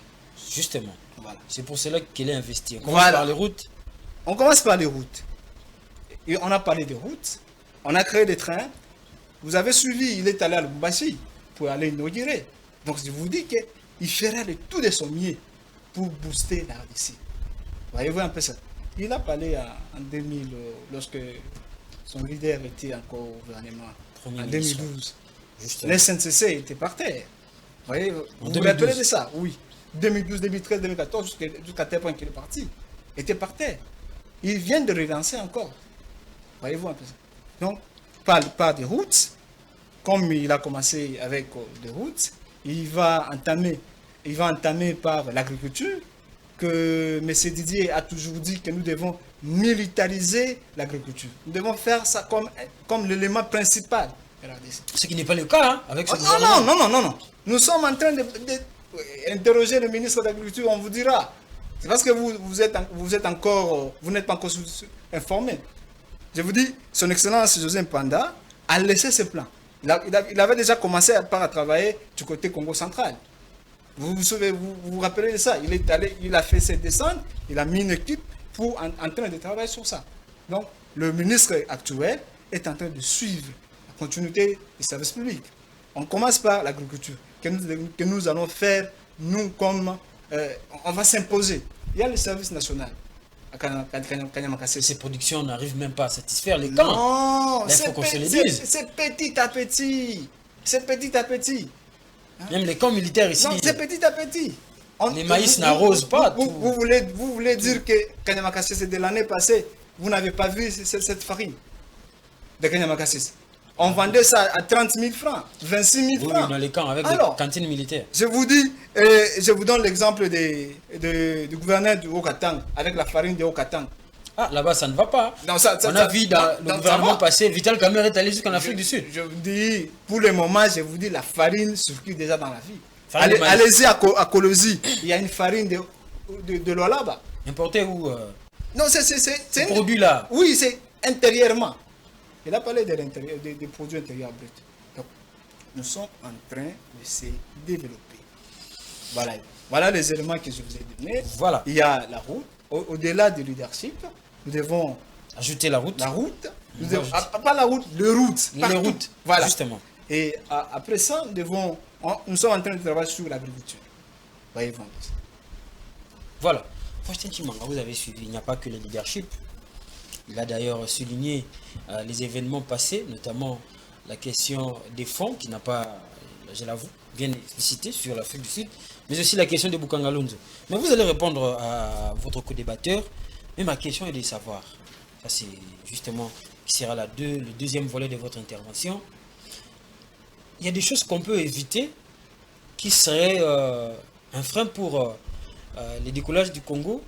Justement. Voilà. C'est pour cela qu'elle est investie. On commence par les routes. On commence par les routes. Et on a parlé des routes. On a créé des trains. Vous avez suivi, il est allé à Lubumbashi pour aller inaugurer. Donc je vous dis qu'il fera le tout de son mieux pour booster la RDC. Voyez-vous un peu ça. Il a parlé en 2000, lorsque son leader était encore au gouvernement, en 2012. Le SNCC était par terre. Voyez, vous vous rappelez de ça? Oui. 2012, 2013, 2014, jusqu'à tel point qu'il est parti. Était par terre. Il vient de relancer encore. Voyez-vous un peu ça. Donc, par des routes, comme il a commencé avec des routes, il va entamer par l'agriculture, que M. Didier a toujours dit que nous devons militariser l'agriculture. Nous devons faire ça comme l'élément principal. Ce qui n'est pas le cas hein, avec ce gouvernement. Non. Nous sommes en train d'interroger le ministre de l'Agriculture, on vous dira. C'est parce que vous n'êtes pas encore informé. Je vous dis, son Excellence José Mpanda a laissé ce plan. Il avait déjà commencé à travailler du côté Congo central. Vous vous rappelez de ça? Il a fait ses descentes, il a mis une équipe en train de travailler sur ça. Donc, le ministre actuel est en train de suivre la continuité des services publics. On commence par l'agriculture, que nous allons faire, nous, comme on va s'imposer. Il y a le service national. Ces productions n'arrivent même pas à satisfaire les camps. Non, c'est petit à petit. C'est petit à petit. Même les camps militaires ici. Non, c'est petit à petit. Les maïs n'arrosent pas. Vous voulez dire que Kanyamakassis, c'est de l'année passée, vous n'avez pas vu cette farine de Kanyamakassis. On vendait ça à 30 000 francs, 26 000 francs. Oui, dans les camps, avec des cantines militaires. Je vous dis, je vous donne l'exemple du gouverneur du Haut-Katanga, avec la farine de Haut-Katanga. Ah, là-bas, ça ne va pas. Non, On a vu dans le ça gouvernement va. passé, Vital Kamerhe est allé jusqu'en Afrique du Sud. Je vous dis, pour le moment, je vous dis, la farine circule déjà dans la ville. Farine de maïs. Allez-y à Colosi, il y a une farine de l'eau là-bas. Importé où Non, c'est ce produit-là? Oui, c'est intérieurement. Il a parlé de l'intérieur, des produits intérieurs bruts. Donc, nous sommes en train de se développer. Voilà les éléments que je vous ai donnés. Voilà. Il y a la route. Au-delà du leadership, nous devons Ajouter la route. la route. Nous Nous devons, ajoutons. pas la route, les routes. Les partout. routes, Voilà. justement. Et après ça, nous sommes en train de travailler sur l'agriculture. Voyez-vous. Voilà. Faustin Chimanga, vous avez suivi, il n'y a pas que le leadership. Il a d'ailleurs souligné les événements passés, notamment la question des fonds qui n'a pas, je l'avoue, bien explicité sur l'Afrique du Sud, mais aussi la question de Bukangalonzo. Mais vous allez répondre à votre co-débatteur, mais ma question est de savoir, ça c'est justement qui sera le deuxième volet de votre intervention, il y a des choses qu'on peut éviter qui seraient un frein pour le décollage du Congo.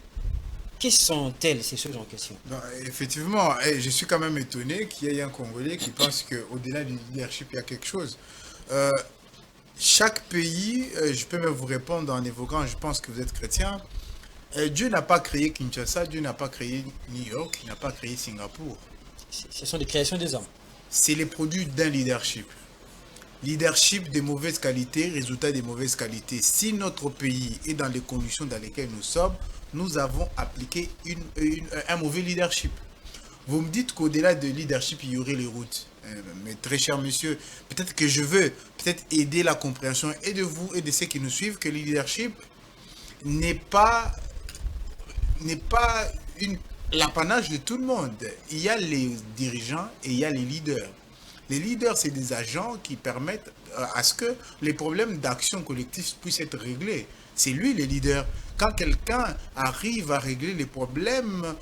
Quelles sont-elles ces choses en question? Non, effectivement, je suis quand même étonné qu'il y ait un Congolais qui pense qu'au-delà du leadership, il y a quelque chose. Chaque pays, je peux même vous répondre en évoquant, je pense que vous êtes chrétien, Dieu n'a pas créé Kinshasa, Dieu n'a pas créé New York, il n'a pas créé Singapour. Ce sont des créations des hommes. C'est les produits d'un leadership. Leadership de mauvaise qualité, résultat de mauvaise qualité. Si notre pays est dans les conditions dans lesquelles nous sommes, nous avons appliqué un mauvais leadership. Vous me dites qu'au-delà de leadership, il y aurait les routes. Mais très cher monsieur, peut-être que je veux peut-être aider la compréhension et de vous et de ceux qui nous suivent que le leadership n'est pas l'apanage de tout le monde. Il y a les dirigeants et il y a les leaders. Les leaders, c'est des agents qui permettent à ce que les problèmes d'action collective puissent être réglés. C'est lui le leader. Quand quelqu'un arrive à régler les problèmes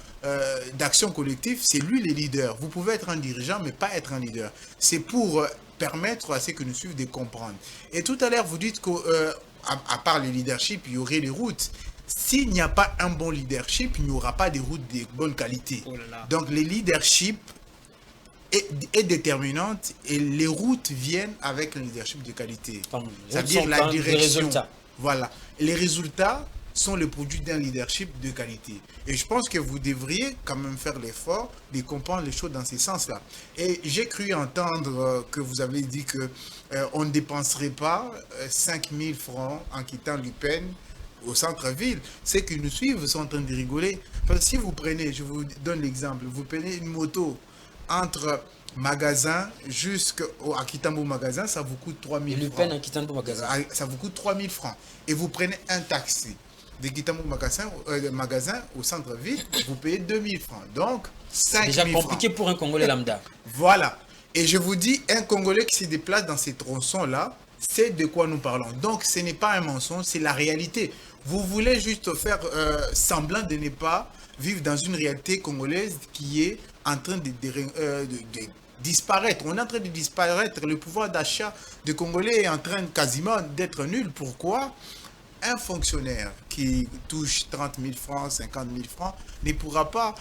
d'action collective, c'est lui le leader. Vous pouvez être un dirigeant, mais pas être un leader. C'est pour permettre à ceux qui nous suivent de comprendre. Et tout à l'heure, vous dites qu'à part le leadership, il y aurait les routes. S'il n'y a pas un bon leadership, il n'y aura pas de routes de bonne qualité. Oh là là. Donc, le leadership est déterminante et les routes viennent avec un leadership de qualité. Ça veut dire la direction. Voilà. Les résultats sont le produit d'un leadership de qualité. Et je pense que vous devriez quand même faire l'effort de comprendre les choses dans ce sens-là. Et j'ai cru entendre que vous avez dit que on ne dépenserait pas 5 000 francs en quittant l'UPEN au centre-ville. Ceux qui nous suivent sont en train de rigoler. Parce que si vous prenez, je vous donne l'exemple, vous prenez une moto entre magasin jusqu'à Kitambo magasin, ça vous coûte 3 000 francs. L'UPEN à Kitambo magasin. Ça vous coûte 3 000 francs. Et vous prenez un taxi de Kitambo magasin au centre-ville, vous payez 2 000 francs. Donc, 5 000 francs. Déjà compliqué pour un Congolais lambda. Voilà. Et je vous dis, un Congolais qui se déplace dans ces tronçons-là, c'est de quoi nous parlons. Donc, ce n'est pas un mensonge, c'est la réalité. Vous voulez juste faire semblant de ne pas vivre dans une réalité congolaise qui est en train de disparaître. On est en train de disparaître. Le pouvoir d'achat des Congolais est en train quasiment d'être nul. Pourquoi? Un fonctionnaire qui touche 30 000 francs, 50 000 francs, ne pourra pas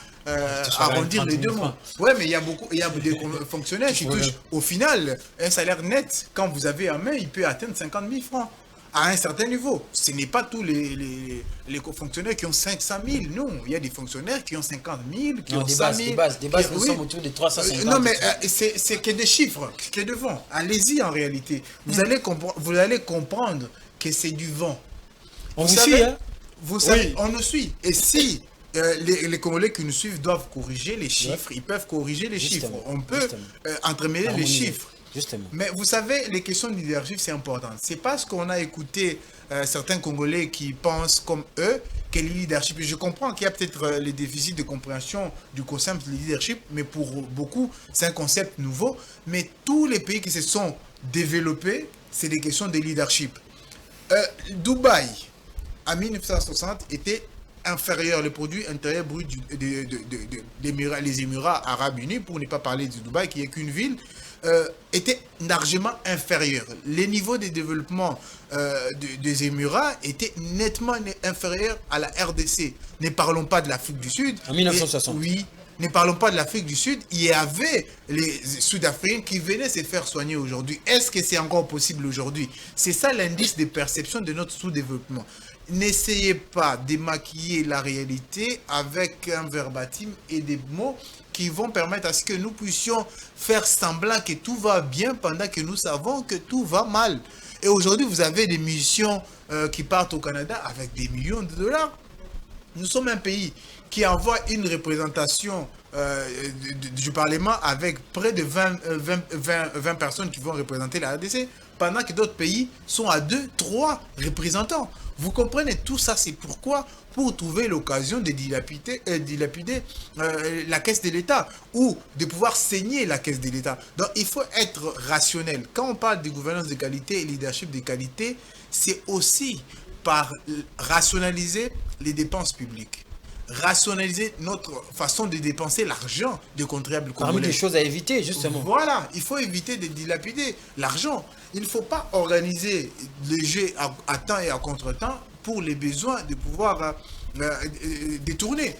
arrondir les deux mots. Oui, mais il y a des fonctionnaires qui touchent au final un salaire net. Quand vous avez en main, il peut atteindre 50 000 francs. À un certain niveau. Ce n'est pas tous les fonctionnaires qui ont 500 000. Non, il y a des fonctionnaires qui ont 50 000, qui ont 100 000. Des bases, nous sommes autour de 350 000. Non, mais c'est que des chiffres qui est devant. Allez-y en réalité. Vous allez comprendre que c'est du vent. On vous suit, hein? Vous savez, on nous suit. Et si les Congolais qui nous suivent doivent corriger les chiffres, ils peuvent corriger les chiffres. On peut entremêler les chiffres. Justement. Mais vous savez, les questions de leadership, c'est important. C'est parce qu'on a écouté certains Congolais qui pensent comme eux que le leadership, je comprends qu'il y a peut-être les déficits de compréhension du concept de leadership, mais pour beaucoup, c'est un concept nouveau. Mais tous les pays qui se sont développés, c'est des questions de leadership. Dubaï, en 1960, était inférieur, le produit intérieur brut des Émirats arabes unis, pour ne pas parler de Dubaï, qui est qu'une ville, était largement inférieur. Les niveaux de développement des Émirats étaient nettement inférieurs à la RDC. Ne parlons pas de l'Afrique du Sud. En 1960. Oui. Ne parlons pas de l'Afrique du Sud, il y avait les Sud-Africains qui venaient se faire soigner aujourd'hui. Est-ce que c'est encore possible aujourd'hui? C'est ça l'indice de perception de notre sous-développement. N'essayez pas de maquiller la réalité avec un verbatim et des mots qui vont permettre à ce que nous puissions faire semblant que tout va bien pendant que nous savons que tout va mal. Et aujourd'hui, vous avez des missions qui partent au Canada avec des millions de dollars. Nous sommes un pays qui envoie une représentation du Parlement avec près de 20 personnes qui vont représenter la RDC, pendant que d'autres pays sont à 2, 3 représentants. Vous comprenez, tout ça, c'est pourquoi? Pour trouver l'occasion de dilapider la caisse de l'État ou de pouvoir saigner la caisse de l'État. Donc, il faut être rationnel. Quand on parle de gouvernance de qualité et leadership de qualité, c'est aussi par rationaliser les dépenses publiques. Rationaliser notre façon de dépenser l'argent des contribuables congolais. Parmi les choses à éviter, justement. Voilà, il faut éviter de dilapider l'argent. Il ne faut pas organiser les jeux à temps et à contre-temps pour les besoins de pouvoir détourner.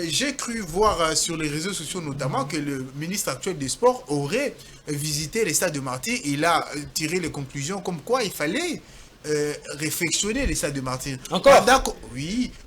J'ai cru voir sur les réseaux sociaux notamment que le ministre actuel des Sports aurait visité les stades de Martyrs. Il a tiré les conclusions comme quoi il fallait réflexionner les stades de Martyrs. Encore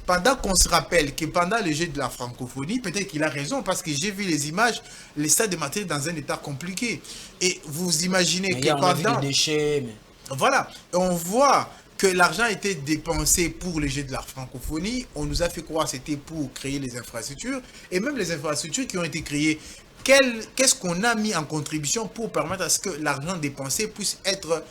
pendant qu'on se rappelle que pendant le jeu de la francophonie, peut-être qu'il a raison, parce que j'ai vu les images, les stades de Martyrs dans un état compliqué. Et vous imaginez que on a vu pendant... les déchets, Voilà, on voit que l'argent a été dépensé pour le jeu de la francophonie. On nous a fait croire que c'était pour créer les infrastructures. Et même les infrastructures qui ont été créées, qu'est-ce qu'on a mis en contribution pour permettre à ce que l'argent dépensé puisse être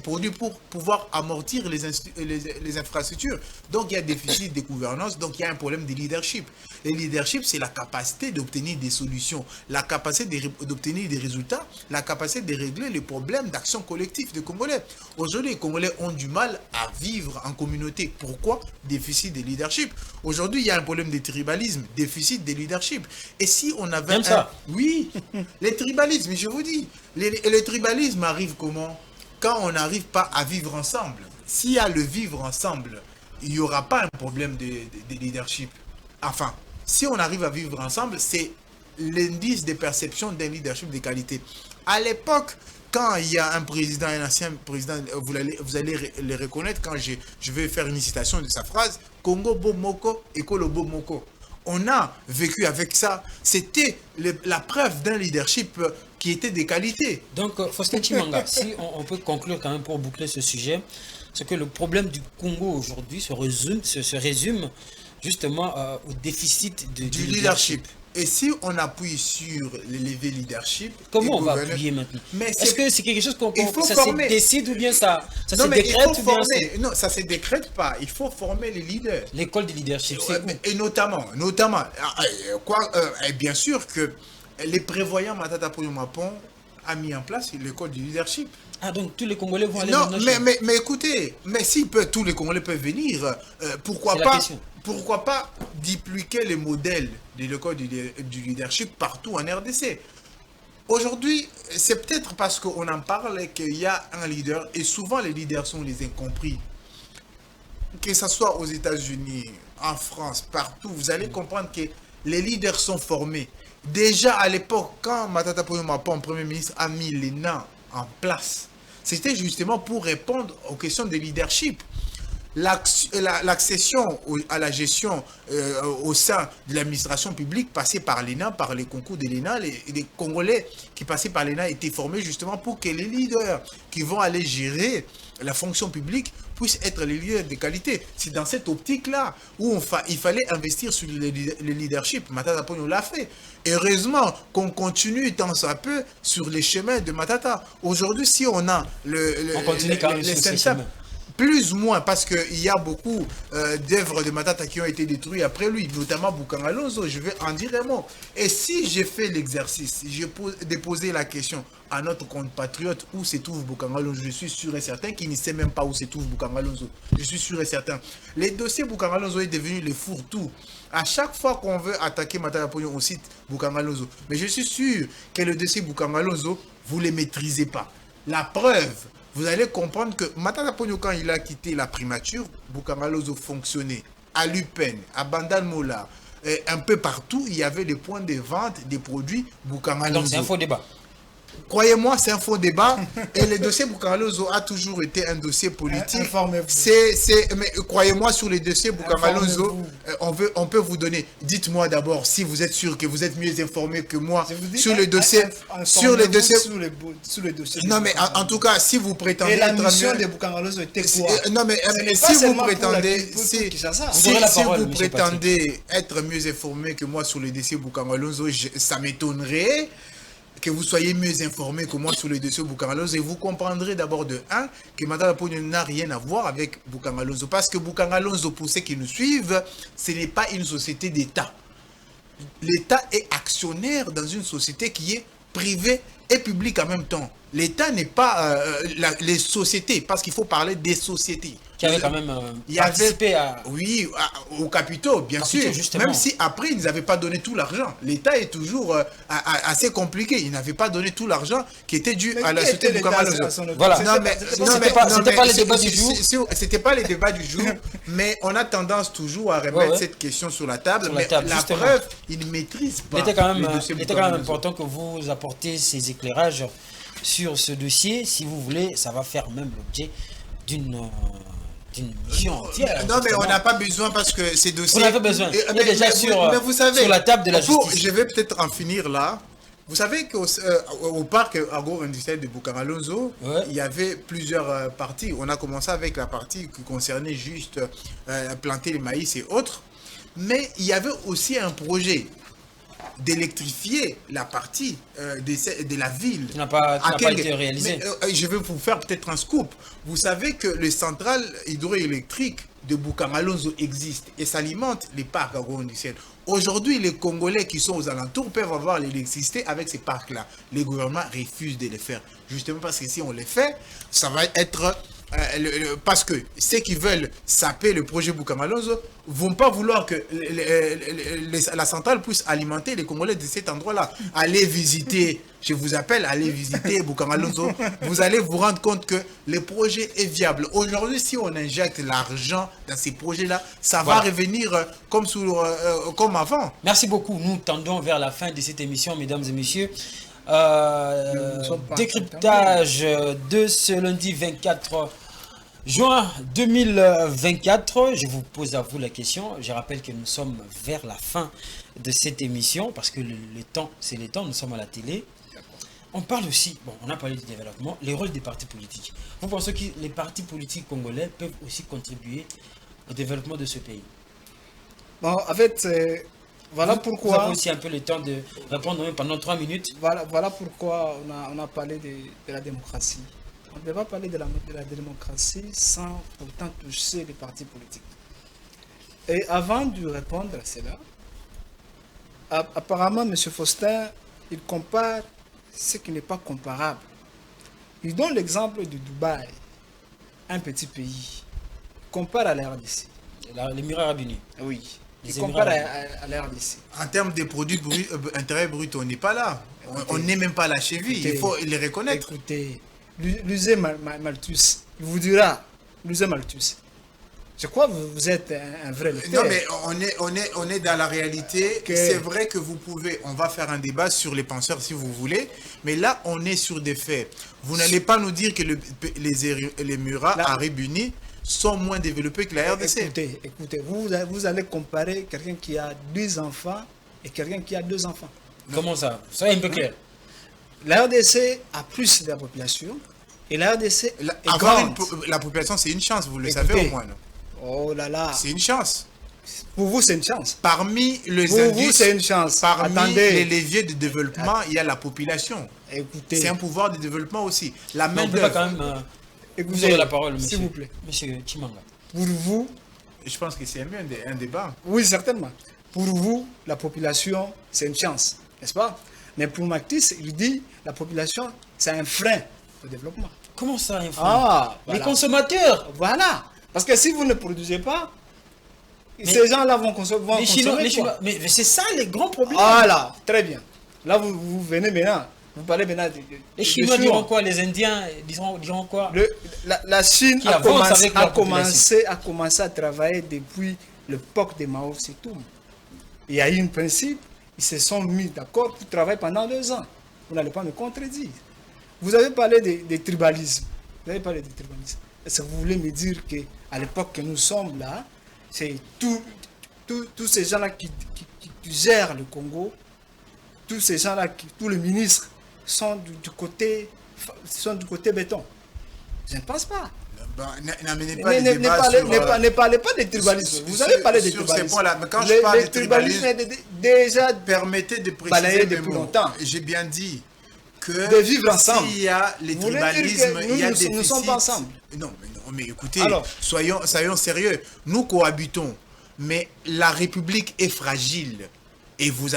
produit pour pouvoir amortir les infrastructures. Donc il y a déficit de gouvernance, donc il y a un problème de leadership. Le leadership, c'est la capacité d'obtenir des solutions, la capacité d'obtenir des résultats, la capacité de régler les problèmes d'action collective des Congolais. Aujourd'hui, les Congolais ont du mal à vivre en communauté. Pourquoi? Déficit de leadership. Aujourd'hui, il y a un problème de tribalisme, déficit de leadership. Et si on avait Oui, les tribalismes, je vous dis. Le tribalisme arrive comment? Quand on n'arrive pas à vivre ensemble. S'il y a le vivre ensemble, il n'y aura pas un problème de leadership. Enfin, si on arrive à vivre ensemble, c'est l'indice de perception d'un leadership de qualité. À l'époque, quand il y a un président, un ancien président, vous allez le reconnaître quand je vais faire une citation de sa phrase, Congo Bomoko, Ekolo Bomoko. On a vécu avec ça. C'était la preuve d'un leadership qui était de qualité. Donc, Faustin Chimanga, si on peut conclure quand même pour boucler ce sujet, c'est que le problème du Congo aujourd'hui se résume justement au déficit du leadership. Et si on appuie sur l'élevé leadership... Comment on va appuyer maintenant? Est-ce que c'est quelque chose ça se décide ou bien ça se décrète ou bien non, ça ne se décrète pas. Il faut former les leaders. L'école du leadership, c'est et notamment, bien sûr que les prévoyants Matata Ponyo-Mapon a mis en place l'école du leadership. Ah, donc tous les Congolais vont aller Non, mais écoutez, mais si tous les Congolais peuvent venir, pourquoi pas dupliquer les modèles de l'école du leadership partout en RDC? Aujourd'hui, c'est peut-être parce qu'on en parle qu'il y a un leader, et souvent les leaders sont les incompris. Que ce soit aux États-Unis, en France, partout, vous allez comprendre que les leaders sont formés. Déjà à l'époque, quand Matata Ponyo-Mapon, Premier ministre, a mis l'ENA en place, c'était justement pour répondre aux questions de leadership. L'accession à la gestion au sein de l'administration publique passait par l'ENA, par les concours de l'ENA. Les Congolais qui passaient par l'ENA étaient formés justement pour que les leaders qui vont aller gérer la fonction publique puissent être les leaders de qualité. C'est dans cette optique-là où il fallait investir sur le leadership. Matata Ponyo l'a fait. Heureusement qu'on continue tant soit peu sur les chemins de Matata. Aujourd'hui, si on a on continue quand même sur ces chemins. plus ou moins, parce qu'il y a beaucoup d'œuvres de Matata qui ont été détruites après lui, notamment Boukanga Lonzo, je vais en dire un mot. Et si j'ai fait l'exercice, j'ai déposé la question à notre compatriote où se trouve Boukanga Lonzo, je suis sûr et certain qu'il ne sait même pas où se trouve Boukanga Lonzo. Je suis sûr et certain. Les dossiers Boukanga Lonzo est devenu les fourre-tout. À chaque fois qu'on veut attaquer Matata Ponyo, on cite Boukanga Lonzo. Mais je suis sûr que le dossier Boukanga Lonzo, vous ne les maîtrisez pas. La preuve, vous allez comprendre que Matata Ponyo, quand il a quitté la primature, Boukanga Lonzo fonctionnait. À Lupen, à Bandal Mola, un peu partout, il y avait des points de vente des produits Boukanga Lonzo. Donc c'est un faux débat. Croyez-moi, c'est un faux débat. Et le dossier Boukanga Lonzo a toujours été un dossier politique. Informez-vous. Mais croyez-moi, sur les dossiers Boukanga Lonzo, on peut vous donner. Dites-moi d'abord si vous êtes sûr que vous êtes mieux informé que moi sur les dossiers. Sur les dossiers. Non, mais en tout cas, si vous prétendez. Et la être mission mieux, de Boukanga Lonzo était quoi? non, mais si vous prétendez. Si vous prétendez être mieux informé que moi sur les dossiers Boukanga Lonzo, ça m'étonnerait que vous soyez mieux informé que moi sur les dossiers Boukanga Lonzo, et vous comprendrez d'abord de un que Matata Ponyo n'a rien à voir avec Boukanga Lonzo, parce que Boukanga Lonzo, pour ceux qui nous suivent, ce n'est pas une société d'État. L'État est actionnaire dans une société qui est privée et publique en même temps. L'État n'est pas les sociétés, parce qu'il faut parler des sociétés. Qui avait quand même participé à... Oui, aux capitaux, bien sûr. Justement. Même si après, ils n'avaient pas donné tout l'argent. L'État est toujours assez compliqué. Il n'avait pas donné tout l'argent qui était dû à la société Boukanga Lonzo. Voilà. C'était pas les débats du jour. C'était pas les débats du jour, mais on a tendance toujours à remettre cette question sur la table. Mais la preuve, ils ne maîtrisent pas. Il était quand même important que vous apportiez ces éclairages sur ce dossier. Si vous voulez, ça va faire même l'objet d'une mission entière. Non, mais on n'a pas besoin, parce que ces dossiers... On n'a pas besoin. Il y a déjà sur la table de la justice. Je vais peut-être en finir là. Vous savez qu'au parc agro-industriel de Boukanga Lonzo, il y avait plusieurs parties. On a commencé avec la partie qui concernait juste planter le maïs et autres. Mais il y avait aussi un projet d'électrifier la partie de la ville. Qui n'a pas été réalisé. Mais, je vais vous faire peut-être un scoop. Vous savez que les centrales hydroélectriques de Boukanga Lonzo existent et s'alimentent les parcs agro-industriels. Aujourd'hui, les Congolais qui sont aux alentours peuvent avoir l'électricité avec ces parcs-là. Les gouvernements refusent de les faire. Justement parce que si on les fait, ça va être... parce que ceux qui veulent saper le projet Boukanga Lonzo vont pas vouloir que la centrale puisse alimenter les Congolais de cet endroit-là. Allez visiter, je vous appelle, allez visiter Boukanga Lonzo. Vous allez vous rendre compte que le projet est viable. Aujourd'hui, si on injecte l'argent dans ces projets-là, ça va revenir comme avant. Merci beaucoup. Nous tendons vers la fin de cette émission, mesdames et messieurs. Décryptage de ce lundi 24 juin 2024. Je vous pose à vous la question. Je rappelle que nous sommes vers la fin de cette émission parce que le temps, c'est le temps. Nous sommes à la télé. On parle aussi, on a parlé du développement, les rôles des partis politiques. Vous pensez que les partis politiques congolais peuvent aussi contribuer au développement de ce pays? Bon, en fait, voilà pourquoi... Vous avez aussi un peu le temps de répondre même pendant 3 minutes. Voilà pourquoi on a parlé de la démocratie. On ne peut pas parler de la démocratie sans pourtant toucher les partis politiques. Et avant de répondre à cela, apparemment, M. Faustin, il compare ce qui n'est pas comparable. Il donne l'exemple de Dubaï, un petit pays. Il compare à la RDC. L'Émirat arabe unis. Oui. Il compare à la RDC. En termes de produits intérieurs bruts, on n'est pas là. On n'est même pas la cheville. Il faut les reconnaître. Écoutez, Lusé Malthus, il vous dira, Lusé Malthus, je crois que vous êtes un vrai lecteur. Non, mais on est dans la réalité. C'est vrai que vous pouvez, on va faire un débat sur les penseurs si vous voulez, mais là, on est sur des faits. Vous n'allez pas nous dire que les Émirats arabes unis sont moins développés que la RDC. Écoutez, vous allez comparer quelqu'un qui a 10 enfants et quelqu'un qui a 2 enfants. Comment ça? Soyez un peu clair. La RDC a plus de la population et la RDC est grande. La population, c'est une chance, vous le savez au moins. Non? Oh là là. C'est une chance. Pour vous, c'est une chance. Parmi les vous, c'est une chance. Parmi les leviers de développement, il y a la population. Écoutez. C'est un pouvoir de développement aussi. La main d'œuvre. Vous aurez la parole, monsieur. S'il vous plaît. Monsieur Chimanga. Pour vous, Je pense que c'est un débat. oui, certainement. Pour vous, la population, c'est une chance, n'est-ce pas? Mais pour Matisse, il dit la population, c'est un frein au développement. Comment ça, un frein? Ah, Les voilà. consommateurs. Voilà. Parce que si vous ne produisez pas, ces gens-là vont consommer. Les Chinois, mais c'est ça les grands problèmes. Voilà, très bien. Là, vous venez maintenant. Vous parlez maintenant Les Chinois diront quoi? Les Indiens diront quoi? La Chine Qui a avance avec la commencé à travailler depuis l'époque de Mao Tse-tung. Il y a eu un principe, ils se sont mis d'accord pour travailler pendant 2 ans. Vous n'allez pas me contredire. Vous avez parlé de tribalisme. Vous avez parlé de tribalisme. Est-ce que vous voulez me dire qu'à l'époque que nous sommes là, c'est tous ces gens-là qui gèrent le Congo, tous ces gens-là, tous les ministres sont du côté béton? Je ne pense pas. N'amenez pas les débats sur... Ne parlez pas de tribalisme. Vous avez parlé de sur tribalisme. ces points-là. Mais quand je parle de tribalisme, déjà permettez de balayé préciser depuis mes mots. longtemps. J'ai bien dit que De vivre ensemble. s'il y a les Vous voulez dire tribalismes, que il y a nous des ne sommes pas ensemble? Non, mais écoutez, Alors. soyons sérieux. Nous cohabitons, mais la République est fragile. Et vous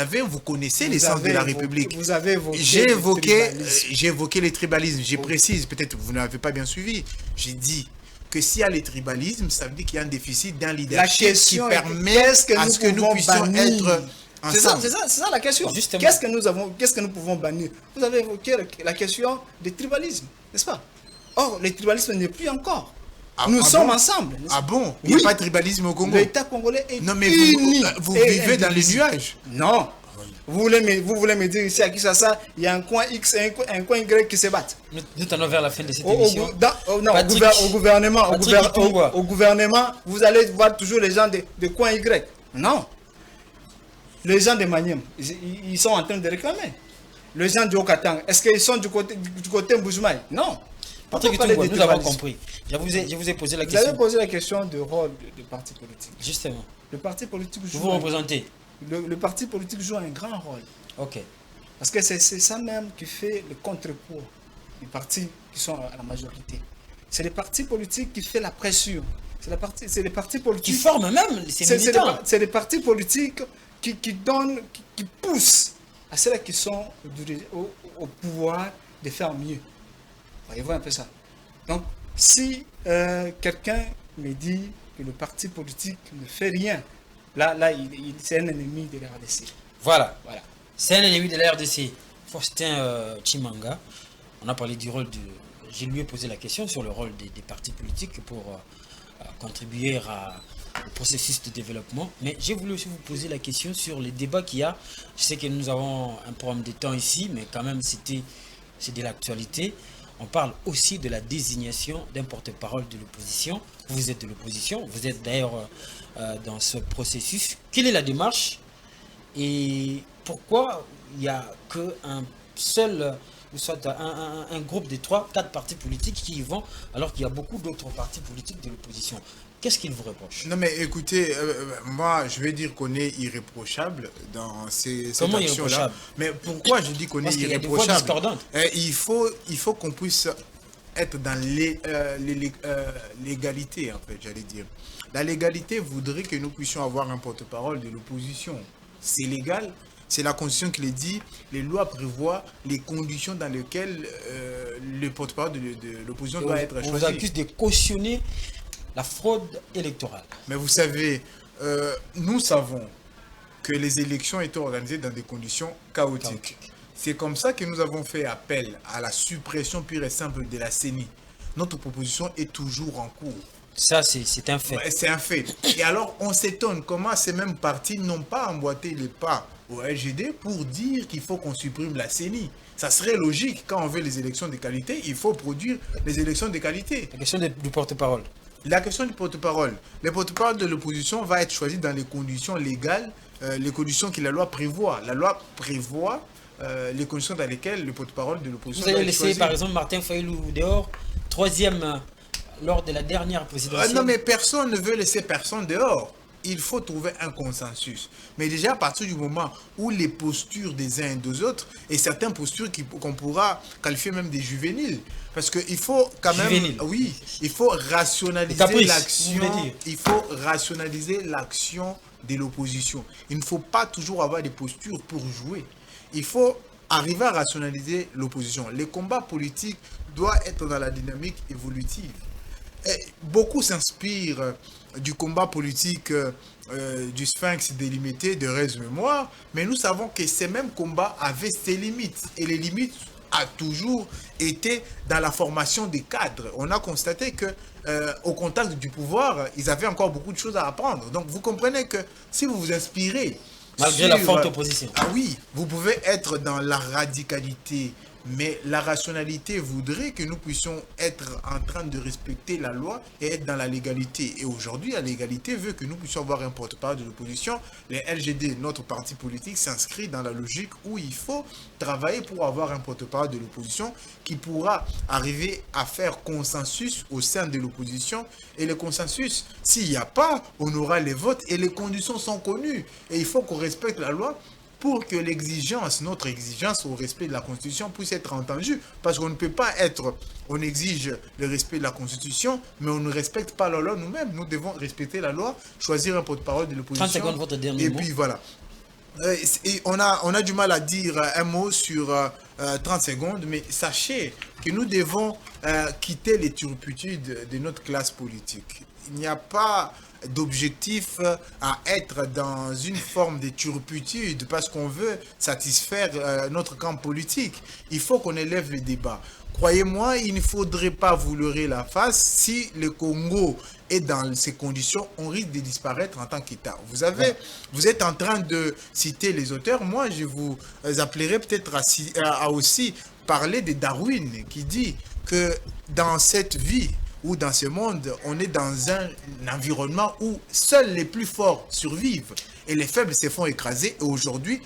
connaissez l'essence de la République. Vous avez évoqué J'ai le évoqué, tribalisme. les tribalismes. J'ai précisé, peut-être vous n'avez pas bien suivi. J'ai dit que s'il y a les tribalismes, ça veut dire qu'il y a un déficit d'un leadership qui permet à ce que nous puissions être ensemble. C'est ça la question. Justement. Qu'est-ce que nous pouvons bannir? Vous avez évoqué la question du tribalisme, n'est-ce pas? Or, le tribalisme n'est plus encore. Nous sommes ensemble. Ah bon? Il n'y a Oui. pas de tribalisme au Congo? L'État congolais est Non, mais uni vous et vivez dans les indivisible. nuages. Non. Vous voulez me dire ici à Kinshasa, il y a un coin X et un coin Y qui se battent. Nous allons vers la fin de cette émission. Patrick- Au gouvernement, Patrick au gouvernement, vous allez voir toujours les gens de coin Y. Non. Les gens de Maniem, ils sont en train de réclamer. Les gens du Haut-Katanga, est-ce qu'ils sont du côté Mboujumaï? Non. Patrick Pourquoi parler Tungwa, de nous avons tribalisme? compris. Je vous ai posé la Vous avez question. posé la question du rôle du parti politique. Justement. Le parti politique Vous joue, vous représentez. le parti politique joue un grand rôle. Ok. Parce que c'est ça même qui fait le contrepoids des partis qui sont à la majorité. C'est les partis politiques qui font la pression. C'est les partis Qui politiques. forment même ces militants. C'est les partis politiques qui poussent à ceux qui sont au pouvoir de faire mieux. Voyez-vous un peu ça. Donc, si quelqu'un me dit que le parti politique ne fait rien, là c'est un ennemi de la RDC. Voilà. Voilà. C'est un ennemi de la RDC. Faustin Chimanga. On a parlé du rôle de... Je lui ai posé la question sur le rôle des partis politiques pour contribuer au processus de développement. Mais j'ai voulu aussi vous poser la question sur les débats qu'il y a. Je sais que nous avons un problème de temps ici, mais quand même c'est de l'actualité. On parle aussi de la désignation d'un porte-parole de l'opposition. Vous êtes de l'opposition, vous êtes d'ailleurs dans ce processus. Quelle est la démarche et pourquoi il n'y a qu'un seul, ou soit un groupe de 3-4 partis politiques qui y vont, alors qu'il y a beaucoup d'autres partis politiques de l'opposition? Qu'est-ce qu'ils vous reprochent? Non, mais écoutez, moi, je vais dire qu'on est irréprochable dans cette Comment action-là. irréprochable? Mais pourquoi je dis qu'on est Parce qu'il y a des voix irréprochable? discordantes. Il faut qu'on puisse être dans l'égalité, en fait, j'allais dire. La légalité voudrait que nous puissions avoir un porte-parole de l'opposition. C'est légal. C'est la Constitution qui le dit. Les lois prévoient les conditions dans lesquelles le porte-parole de l'opposition doit être On vous choisi. accuse de cautionner la fraude électorale. Mais vous savez, nous savons que les élections étaient organisées dans des conditions chaotiques. C'est comme ça que nous avons fait appel à la suppression pure et simple de la CENI. Notre proposition est toujours en cours. Ça, c'est un fait. Ouais, c'est un fait. Et alors, on s'étonne comment ces mêmes partis n'ont pas emboîté les pas au LGD pour dire qu'il faut qu'on supprime la CENI. Ça serait logique. Quand on veut les élections de qualité, il faut produire les élections de qualité. La question du porte-parole. La question du porte-parole. Le porte-parole de l'opposition va être choisi dans les conditions légales, les conditions que la loi prévoit. La loi prévoit les conditions dans lesquelles le porte-parole de l'opposition Vous va allez être laisser choisi. par exemple Martin Fayoulou dehors, troisième lors de la dernière présidentielle. Non, mais personne ne veut laisser personne dehors. il faut trouver un consensus. Mais déjà, à partir du moment où les postures des uns et des autres, et certaines postures qu'on pourra qualifier même des juvéniles, parce qu'il faut quand même... Juvénile. Oui, il faut rationaliser Caprice, l'action. vous voulez dire. Il faut rationaliser l'action de l'opposition. Il ne faut pas toujours avoir des postures pour jouer. Il faut arriver à rationaliser l'opposition. Les combats politiques doivent être dans la dynamique évolutive. Et beaucoup s'inspirent du combat politique du Sphinx délimité de Rez-Mémoire, mais nous savons que ces mêmes combats avaient ses limites. Et les limites a toujours été dans la formation des cadres. On a constaté que au contact du pouvoir, ils avaient encore beaucoup de choses à apprendre. Donc vous comprenez que si vous vous inspirez malgré la forte opposition. Ah oui, vous pouvez être dans la radicalité, mais la rationalité voudrait que nous puissions être en train de respecter la loi et être dans la légalité. Et aujourd'hui, la légalité veut que nous puissions avoir un porte-parole de l'opposition. Les LGD, notre parti politique, s'inscrit dans la logique où il faut travailler pour avoir un porte-parole de l'opposition qui pourra arriver à faire consensus au sein de l'opposition. Et le consensus, s'il n'y a pas, on aura les votes et les conditions sont connues. Et il faut qu'on respecte la loi pour que l'exigence, notre exigence au respect de la Constitution puisse être entendue. Parce qu'on ne peut pas être, on exige le respect de la Constitution, mais on ne respecte pas la loi nous-mêmes. Nous devons respecter la loi, choisir un porte-parole de l'opposition. 30 secondes, votre dernier mot. Et puis voilà. Et on a du mal à dire un mot sur 30 secondes, mais sachez que nous devons quitter les turpitudes de notre classe politique. Il n'y a pas d'objectif à être dans une forme de turpitude parce qu'on veut satisfaire notre camp politique. Il faut qu'on élève le débat. Croyez-moi, il ne faudrait pas vous leurrer la face. Si le Congo est dans ces conditions, on risque de disparaître en tant qu'État. Vous êtes en train de citer les auteurs. Moi, je vous appellerai peut-être à aussi parler de Darwin qui dit que dans cette vie ou dans ce monde, on est dans un environnement où seuls les plus forts survivent et les faibles se font écraser. Et aujourd'hui,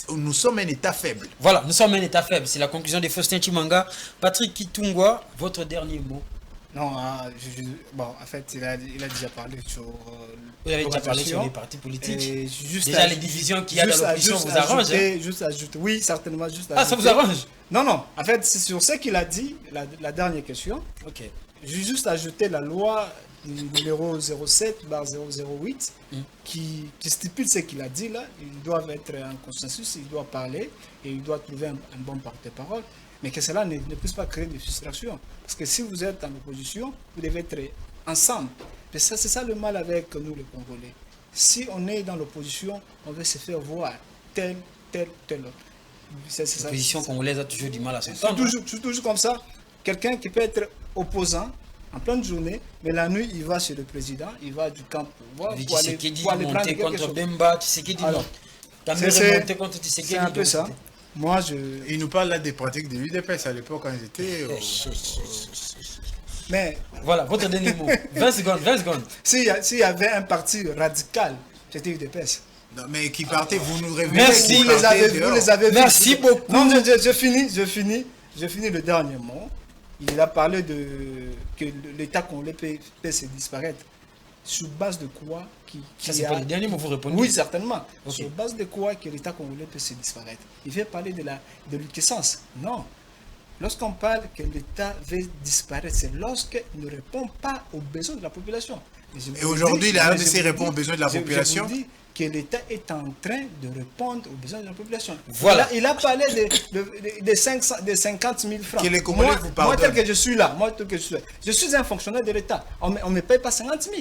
nous sommes un État faible. Voilà, nous sommes un État faible. C'est la conclusion de Faustin Chimanga. Patrick Kitungwa, votre dernier mot. Non, bon, en fait, il a déjà parlé sur... Vous avez déjà parlé sur les partis politiques. Déjà, les divisions qu'il y a dans l'opposition vous arrangent. Juste ajouter, oui, certainement, juste ajouter. Ah, ça vous arrange? Non, non, en fait, c'est sur ce qu'il a dit, la dernière question. Ok. J'ai juste ajouté la loi numéro 07/008 qui stipule ce qu'il a dit là. Ils doivent être en consensus, ils doivent parler et ils doivent trouver un bon porte-parole. Mais que cela ne puisse pas créer de frustration. Parce que si vous êtes en opposition, vous devez être ensemble. Et ça, c'est ça le mal avec nous, les Congolais. Si on est dans l'opposition, on veut se faire voir tel autre. L'opposition congolaise a toujours du mal à s'entendre. C'est toujours comme ça. Quelqu'un qui peut être opposant en pleine journée, mais la nuit, il va chez le président, il va du camp pour aller prendre quelque contre chose. Bemba, Tshisekedi monter contre Tshisekedi. C'est un peu ça. Moi, Il nous parle là des pratiques de l'UDPS à l'époque quand ils étaient... Mais... Voilà, votre dernier mot. 20 secondes. S'il y avait un parti radical, c'était l'UDPS. Non, mais qui partait, vous nous révélez. Merci, vous les avez vus. Merci beaucoup. Non, je finis le dernier mot. Il a parlé que l'État congolais peut se disparaître. Sur base de quoi Ça, c'est pas le dernier mot, vous répondez. Oui, certainement. Okay. Sur base de quoi que l'État congolais peut se disparaître. Il veut parler de l'utilisation. Non. Lorsqu'on parle que l'État veut disparaître, c'est lorsqu'il ne répond pas aux besoins de la population. Et aujourd'hui, la RDC répond aux besoins de la population. Je vous dis que l'État est en train de répondre aux besoins de la population. Voilà. Il a parlé de 50 000 francs. Que les Congolais vous pardonnent. Moi, tel que je suis là, je suis un fonctionnaire de l'État. On ne me paye pas 50 000.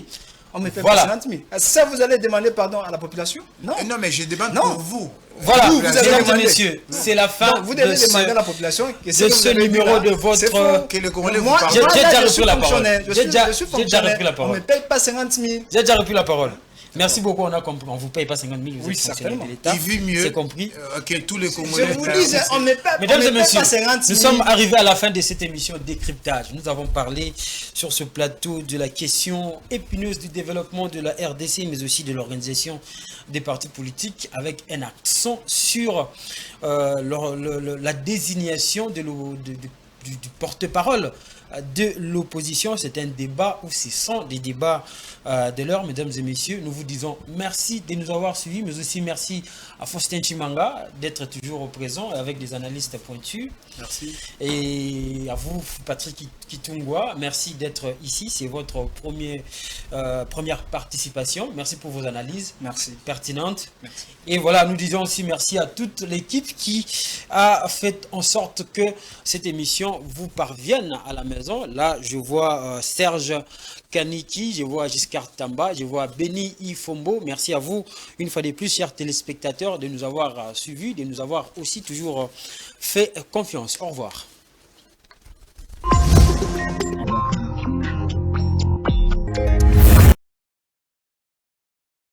On ne me paye pas 50 000. Ça, vous allez demander pardon à la population? Non. Non, mais je demande pour vous. Voilà, vous avez mesdames et demandé. messieurs, c'est la fin Donc, vous devez demander à la population de ce numéro de votre... Que les Congolais vous Moi, pardonnent. J'ai déjà je repris suis la parole. fonctionnaire. J'ai déjà repris la On parole. ne me paye pas 50 000. J'ai déjà repris la parole. Merci beaucoup, on a compris. On ne vous paye pas 50 000, vous Oui, êtes fonctionnaire certainement. de l'État. Il vit mieux C'est compris. que tous les Je Congolais. vous dis, on ne me paye Mesdames et pas messieurs, 50 nous 000. sommes arrivés à la fin de cette émission Décryptage. Nous avons parlé sur ce plateau de la question épineuse du développement de la RDC, mais aussi de l'organisation des partis politiques, avec un accent sur la désignation du porte-parole de l'opposition. C'est un débat où ce sont des débats de l'heure, mesdames et messieurs. Nous vous disons merci de nous avoir suivis, mais aussi merci à Faustin Chimanga d'être toujours présent avec des analystes pointus. Merci. Et à vous, Patrick Kitungwa, merci d'être ici. C'est votre première participation. Merci pour vos analyses pertinentes. Merci. Et voilà, nous disons aussi merci à toute l'équipe qui a fait en sorte que cette émission vous parvienne à la maison. Là, je vois Serge Kaniki, je vois Giscard Tamba, je vois Benny Ifombo. Merci à vous, une fois de plus, chers téléspectateurs, de nous avoir suivis, de nous avoir aussi toujours fait confiance. Au revoir.